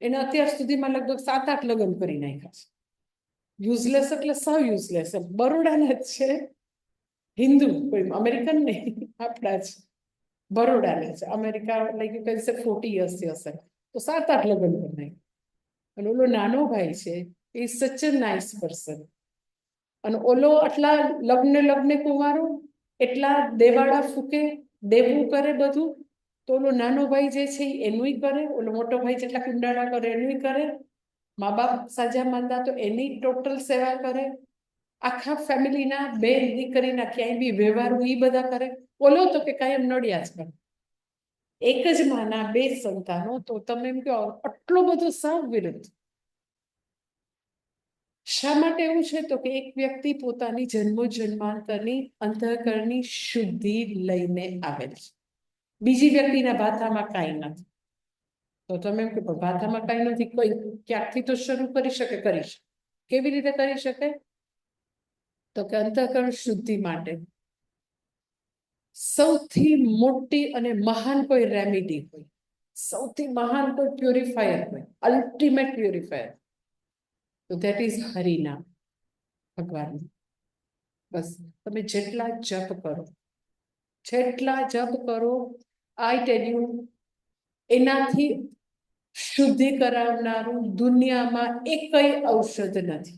એને અત્યાર સુધીમાં લગભગ 7-8 લગ્ન કરી નાખ્યા છે. યુઝલેસ એટલે સાવ યુઝલેસ. બરોડાના જ છે, હિન્દુ, કોઈ અમેરિકન નહીં, આપણા જ બરોડાના છે. America like you can say 40 યર્સથી હશે, તો 7-8 લગ્ન કરી નાખ્યા. અને ઓલો નાનો ભાઈ છે એ સચ અ નાઇસ પર્સન. અને ઓલો આટલા લગ્ન કુંવારો, એટલા દેવાડા ફૂકે, દેવું કરે બધું. તો ઓલો નાનો ભાઈ જે છે એનુંય કરે, ઓલો મોટો ભાઈ જેટલા કુંડાળા કરે એનુંય કરે, મા બાપ સાજા માંદા તો એની ટોટલ સેવા કરે, આખા ફેમિલીના બે દીકરીના ક્યાંય બી વ્યવહારો એ બધા કરે. ઓલો તો કે કાયમ નડિયા જ કરે. એક જ માના બે સંતાનો, તો તમે એમ કહો આટલો બધો સાવ વિરુદ્ધ. શા માટે એવું છે? તો કે એક વ્યક્તિ પોતાની જન્મો જન્માંતરની અંતઃકરણની શુદ્ધિ લઈને આવેલ છે. બીજી વ્યક્તિના ભાથામાં કાંઈ નથી. તો તમે એમ કહો ભાથામાં કાંઈ નથી, કોઈ ક્યાંકથી તો શરૂ કરી શકે. કેવી રીતે કરી શકે? તો કે અંતઃકરણ શુદ્ધિ માટે સૌથી મોટી અને મહાન કોઈ રેમેડી હોય, સૌથી મહાન કોઈ પ્યોરિફાયર હોય, અલ્ટિમેટ પ્યોરિફાયર, તો ધેટ ઇઝ હરિનામ, ભગવાન. બસ તમે જેટલા જપ કરો, આઈ ટેલ યુ, એનાથી શુદ્ધિ કરાવનારું દુનિયામાં એકય ઔષધ નથી.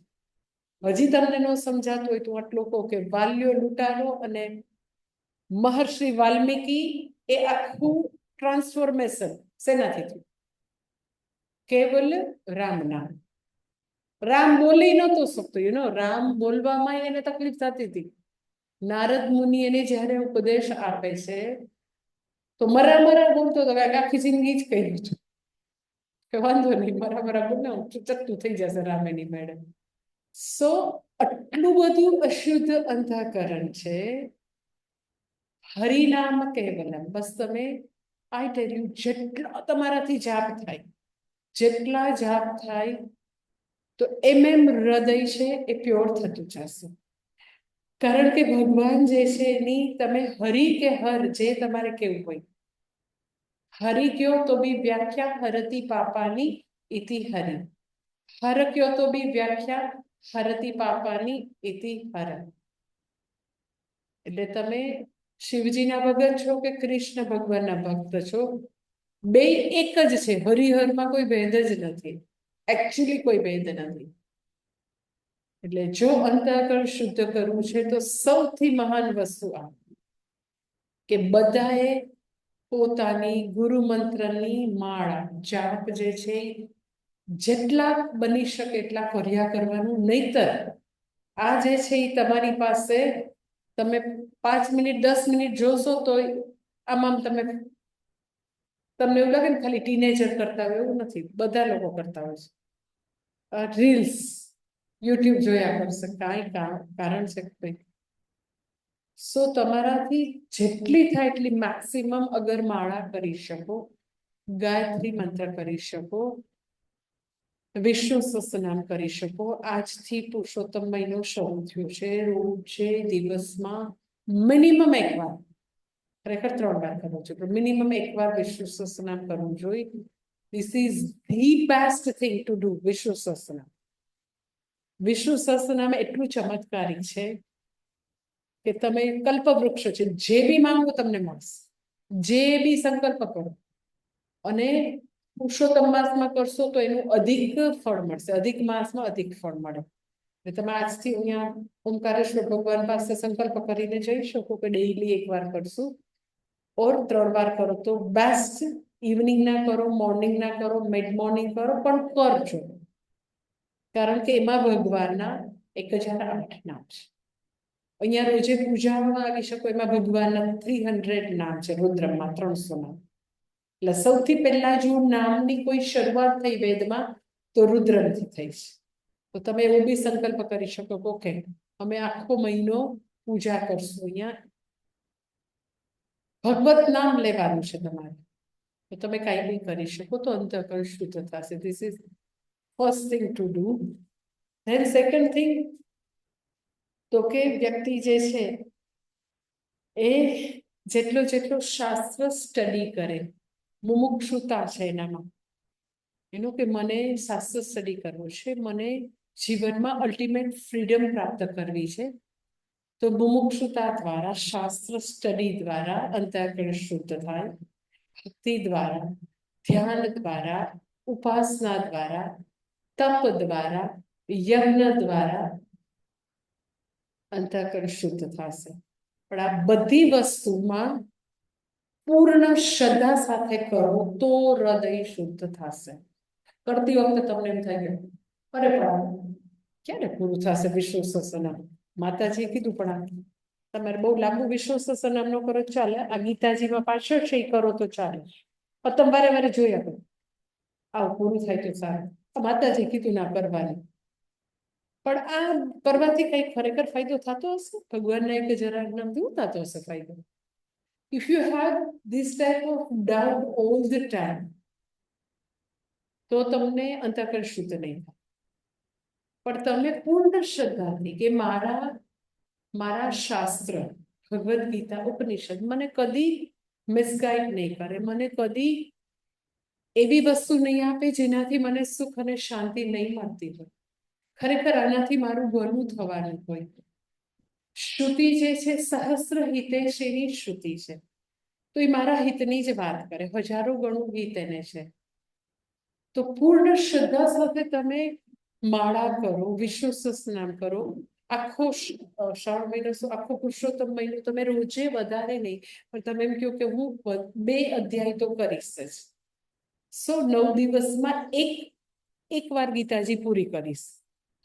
હજી તમને ન સમજાતું હોય તો આટલું કહો કે વાલ્યો લૂંટારો અને મહર્ષિ વાલ્મીકી એ આખું ટ્રાન્સફોર્મેશન શેનાથી થયું? કેવલ રામ નામ. રામ બોલી નહોતો શકતો, રામ બોલવામાં એને તકલીફ થતી હતી. નારદ મુનિ એને જ્યારે ઉપદેશ આપે છે તો મરા બોલતો હતો, આખી જિંદગી જ કહ્યું હતું કે વાંધો નહીં, મરા બોલે, ચત્તું થઈ જશે રામ એની મેળે. સો આટલું બધું અશુદ્ધ અંતઃકરણ છે. હરિનામ કેવલમ. બસ તમે આઈ ટેલ યુ, જેટલા તમારાથી જેટલા જાપ થાય તો એમ હૃદય છે એ પ્યોર થતું જશે. કારણ કે ભગવાન જે છે એની તમે હરિ કે હર જે તમારે કેવું હોય, હરિ કયો તો બી વ્યાખ્યા હરતી પાપાની ઇતિ હરિ, હર કયો તો બી વ્યાખ્યા હરતી પાપાની ઇતિ હર. એટલે તમે શિવજીના ભગત છો કે કૃષ્ણ ભગવાનના ભક્ત છો, બે એક જ છે. હરિહરમાં કોઈ ભેદ જ નથી, એકચ્યુઅલી કોઈ ભેદ નથી. એટલે જો અંતઃકરણ શુદ્ધ કરવું છે તો સૌથી મહાન વસ્તુ આ કે બધાએ પોતાની ગુરુ મંત્રની માળા જાપ જે છે જેટલા બની શકે એટલા કર્યા કરવાનું. નહીતર આ જે છે એ તમારી પાસે તમે 5 મિનિટ 10 મિનિટ જોશો તો આમાં તમને એવું લાગે ને ખાલી ટીનેજર કરતા હોય, એવું નથી, બધા લોકો કરતા હોય છે. રીલ્સ યુટ્યુબ જોયા કરશે, કાંઈ કારણ છે કંઈક. સો તમારાથી જેટલી થાય એટલી મેક્સિમમ અગર માળા કરી શકો, ગાયત્રી મંત્ર કરી શકો, વિષ્ણુ સહસ્રનામ કરી શકો. આજથી પુરુષોત્તમ મહિનો શરૂ થયો છે. રોજે દિવસમાં મિનિમમ 1 વાર, ખરેખર 3 વાર કરવું જોઈએ, પણ મિનિમમ 1 વાર વિષ્ણુ સહસ્રનામ કરવું જોઈએ. This is the best thing to do. Vishnu Sahasranama. Vishnu Sahasranama એટલું ચમત્કારી છે કે તમે કલ્પવૃક્ષ છે, જે બી માંગો તમને મળશે, જે બી સંકલ્પ કરો. અને પુરુષોત્તમ માસમાં કરશો તો એનું અધિક ફળ મળશે, અધિક માસમાં અધિક ફળ મળે. તમે આજથી અહીંયા ઓમકારેશ્વર ભગવાન પાસે સંકલ્પ કરીને જઈ શકો કે ડેઈલી 1 વાર કરશું, ઓર 3 વાર કરો તો બેસ્ટ. ઇવનિંગ ના કરો, મોર્નિંગ ના કરો, મિડ મોર્નિંગ કરો, પણ કરજો. કારણ કે એમાં ભગવાનના 1008 નામ છે. અહીંયા રોજે પૂજામાં આવી શકો, એમાં ભગવાનના 300 નામ છે, રુદ્રમાં 300 નામ. એટલે સૌથી પહેલા જો નામની કોઈ શરૂઆત થઈ વેદમાં તો રુદ્રથી થઈ છે. તો તમે એવો બી સંકલ્પ કરી શકો કે ઓકે અમે આખો મહિનો પૂજા કરશું, અહીંયા ભગવત નામ લેવાનું છે તમારે, તો તમે કાંઈ બી કરી શકો, તો અંતઃકરણ શુદ્ધ થશે. This is first thing to do. Than second thing, તો કે વ્યક્તિ જે છે એ જેટલો શાસ્ત્ર સ્ટડી કરે, મુમુક્ષુતા છે એનામાં, એનું કે મને શાસ્ત્ર સ્ટડી કરવું છે, મને જીવનમાં અલ્ટિમેટ ફ્રીડમ પ્રાપ્ત કરવી છે, તો મુમુક્ષુતા દ્વારા, શાસ્ત્ર સ્ટડી દ્વારા અંતઃકરણ શુદ્ધ થાય. ભક્તિ દ્વારા, ધ્યાન દ્વારા, ઉપાસના દ્વારા, તપ દ્વારા, યજ્ઞ દ્વારા અંતઃકરણ શુદ્ધ થશે. પણ આ બધી વસ્તુમાં પૂર્ણ શ્રદ્ધા સાથે કરો તો હૃદય શુદ્ધ થશે. કરતી વખતે તમને એમ થાય કે અરે પણ ક્યારે પૂરું થશે વિશ્વ સહસ્રનામ? માતાજીએ કીધું પણ આ તમારે બહુ લાંબુ વિશ્વ સહસ્રનામ ન કરો ચાલે, આ ગીતાજીમાં પાછળ છે એ કરો તો ચાલે, પણ તમે વારે વારે જોયા કરો આવું પૂરું થાય તો સારું. માતાજી કીધું ના કરવાનું, પણ આ કરવાથી કઈ ખરેખર ફાયદો થતો હશે? ભગવાનના એક જરા નામ કેવું થતો હશે ફાયદો? If you have this type of doubt all the time, તો તમને અંતઃકરણ શુદ્ધ નહીં થાય. પણ તમે પૂર્ણ શ્રદ્ધાથી કે મારા શાસ્ત્ર ભગવદ્ ગીતા ઉપનિષદ મને કદી મિસગાઈડ નહીં કરે, મને કદી એવી વસ્તુ નહીં આપે જેનાથી મને સુખ અને શાંતિ નહીં મળતી હોય, ખરેખર આનાથી મારું ભલું થવાનું હોય. શ્રુતિ જે છે સહસ્ર હિતેશીની શ્રુતિ છે, તો એ મારા હિતની જ વાત કરે, હજારો ગણું હિત એને છે. તો પૂર્ણ શ્રદ્ધા સાથે તમે માળા કરો, વિષ્ણુ સહસ્રનામ કરો, આખો શ્રાવણ મહિનો, આખો પુરુષોત્તમ મહિનો તમે રોજે વધારે નહીં, પણ તમે એમ કહો કે હું 2 અધ્યાય તો કરીશ જ. 9 દિવસમાં એક વાર ગીતાજી પૂરી કરીશ,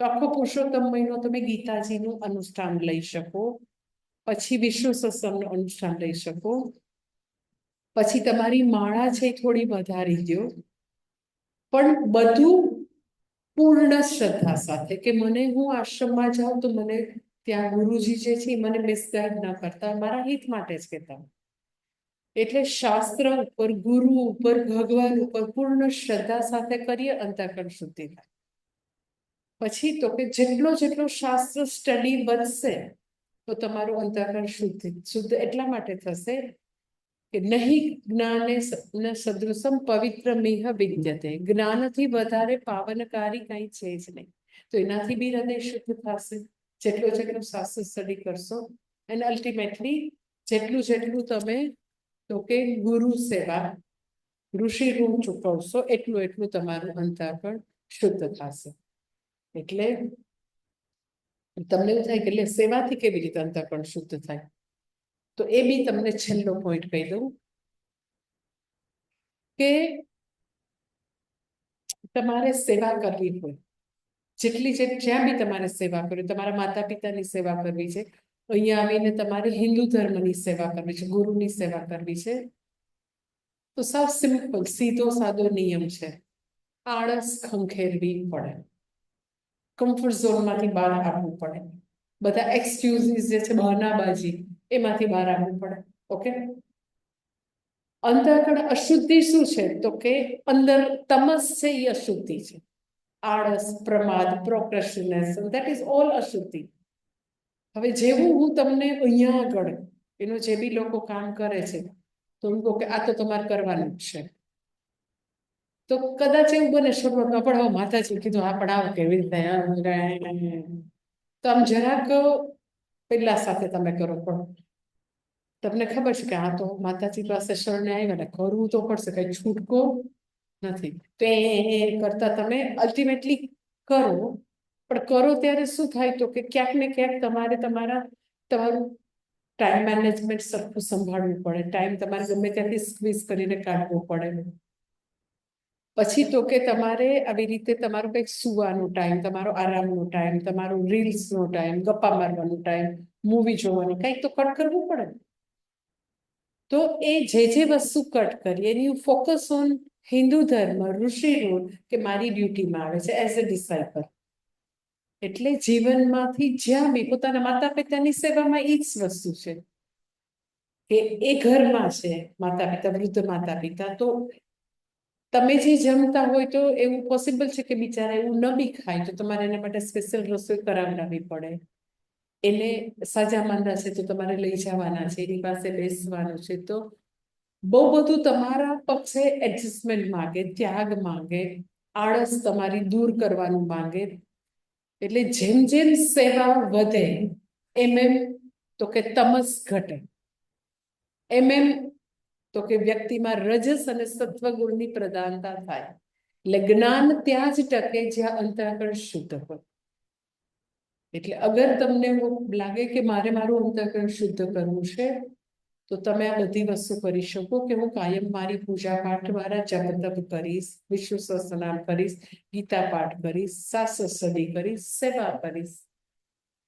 તો આખો પુરુષોત્તમ મહિનો તમે ગીતાજીનું અનુષ્ઠાન લઈ શકો, પછી વિષ્ણુ સહસ્રનામનું અનુષ્ઠાન લઈ શકો, પછી તમારી માળા છે થોડી વધારી દો, પણ બધું પૂર્ણ શ્રદ્ધા સાથે કે મને હું આશ્રમમાં જાઉં તો મને ત્યાં ગુરુજી જે છે મને મિસગાઈડ ના કરતા, મારા હિત માટે જ કહેતા. એટલે શાસ્ત્ર ઉપર, ગુરુ ઉપર, ભગવાન ઉપર પૂર્ણ શ્રદ્ધા સાથે કરીએ અંતઃકરણ શુદ્ધિ થાય. પછી તો કે જેટલો શાસ્ત્ર સ્ટડી વધશે તો તમારું અંતઃકરણ શુદ્ધ એટલા માટે થશે કે નહીં જ્ઞાને સદૃશમ પવિત્ર મિહ વિદ્યતે, જ્ઞાનથી વધારે પાવનકારી કંઈ છે જ નહીં. તો એનાથી બી હૃદય શુદ્ધ થશે જેટલો શાસ્ત્ર સ્ટડી કરશો. એન્ડ અલ્ટિમેટલી જેટલું તમે તો કે ગુરુ સેવા, ઋષિ ઋણ ચૂકવશો, એટલું તમારું અંતઃકરણ શુદ્ધ થશે. એટલે તમને એવું થાય કે એટલે સેવાથી કેવી રીતે અંતઃકરણ શુદ્ધ થાય, તો એ બી તમને છેલ્લો પોઈન્ટ કહી દઉં કે તમારે સેવા કરવી હોય, જ્યાં બી તમારે સેવા કરવી, તમારા માતા પિતાની સેવા કરવી છે, અહીંયા આવીને તમારે હિન્દુ ધર્મની સેવા કરવી છે, ગુરુની સેવા કરવી છે, તો સાવ સિમ્પલ સીધો સાદો નિયમ છે, આળસ ખંખેરવી પડે, કમ્ફર્ટ ઝોનમાંથી બહાર આવવું પડે, બધા એક્સક્યુઝીસ જે છે બહાનાબાજી એમાંથી બહાર આવવું પડે. ઓકે, અંતઃકરણ અશુદ્ધિ શું છે તો કે અંદર તમસ છે એ અશુદ્ધિ છે, આળસ, પ્રમાદ, પ્રોક્રેસ્ટિનેશન, ધેટ ઇઝ ઓલ અશુદ્ધિ. હવે જેવું હું તમને અહીંયા આગળ એનો જે બી લોકો કામ કરે છે તો હું કહું કે આ તો તમારે કરવાનું જ છે, તો કદાચ એવું બને શરૂઆતમાં પણ હવે માતાજી કીધું આ પડાવો કેવી રીતે, તો આમ જરાક પેલા સાથે તમે કરો, પણ તમને ખબર છે કે આ તો માતાજી પાસે શરણે આવ્યા ને કરવું તો પડશે, કઈ છૂટકો નથી. તો એ કરતા તમે અલ્ટિમેટલી કરો, પણ કરો ત્યારે શું થાય તો કે ક્યાંક ને ક્યાંક તમારે તમારું ટાઈમ મેનેજમેન્ટ સરખું સંભાળવું પડે, ટાઈમ તમારે ગમે ત્યાંથી સ્ક્વીઝ કરીને કાઢવો પડે. પછી તો કે તમારે આવી રીતે તમારું કંઈક સુવાનો ટાઈમ, તમારો આરામનો ટાઈમ, તમારું રીલ્સનો ટાઈમ, ગપ્પા મારવાનો ટાઈમ, મૂવી જોવાનું કંઈક તો કટ કરવું પડે. તો તો એ જે વસ્તુ કટ કરી એની યુ ફોકસ ઓન હિન્દુ ધર્મ, ઋષિ રૂલ કે મારી ડ્યુટીમાં આવે છે એઝ અ ડિસાઇપલ. એટલે જીવનમાંથી જ્યાં બી પોતાના માતા પિતાની સેવામાં એ જ વસ્તુ છે કે એ ઘરમાં છે માતા પિતા, વૃદ્ધ માતા પિતા, તો તમે જે જમતા હોય તો એવું પોસિબલ છે કે બિચારા એવું ન બી ખાય તો તમારે એના માટે સ્પેશિયલ રસોઈ કરાવડાવવી પડે. એને સાજા માંદા છે તો તમારે લઈ જવાના છે, એની પાસે બેસવાનું છે. તો બહુ બધું તમારા પક્ષે એડજસ્ટમેન્ટ માંગે, ત્યાગ માંગે, આળસ તમારી દૂર કરવાનું માંગે. એટલે જેમ જેમ સેવા વધે એમ તો કે તમસ ઘટે, એમ તો કે વ્યક્તિમાં રજસ અને સત્વ ગુણની પ્રધાનતા થાય. એટલે જ્ઞાન ત્યાં જ ટકે જ્યાં અંતઃકરણ શુદ્ધ હોય. એટલે અગર તમને એવું લાગે કે મારે મારું અંતઃકરણ શુદ્ધ કરવું છે તો તમે આ બધી વસ્તુ કરી શકો કે હું કાયમ મારી પૂજા પાઠ દ્વારા જપ તપ કરીશ, વિષ્ણુ સહસ્રનામ કરીશ, ગીતા પાઠ કરીશ, શાસ્ત્ર સ્ટડી કરીશ, સેવા કરીશ.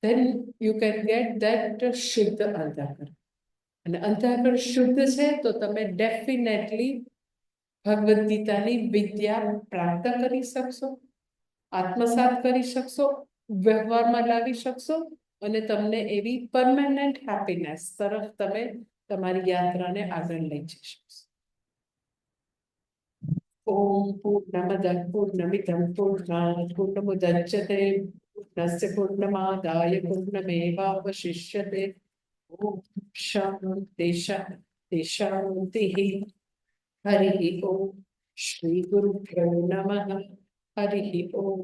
then you can get that શુદ્ધ અંતઃકરણ. અને અંતઃકરણ શુદ્ધ છે તો તમે ડેફિનેટલી ભગવદ્ ગીતાની વિદ્યા પ્રાપ્ત કરી શકશો, આત્મસાત કરી શકશો, વ્યવહારમાં લાવી શકશો અને તમને એવી પરમેનન્ટ હેપીનેસ તરફ તમે તમારી યાત્રાને આગળ લઈ જઈ શકશો. ઓમ પૂર્ણમદ પૂર્ણમિદં પૂર્ણાત પૂર્ણમુદચ્યતે પૂર્ણસ્ય પૂર્ણમાદાય પૂર્ણમેવાવશિષ્યતે. ઓમ શાંતિ શાંતિ શાંતિ. હરિ ઓમ. શ્રી ગુરુભ્યો નમઃ. હરિ ઓમ.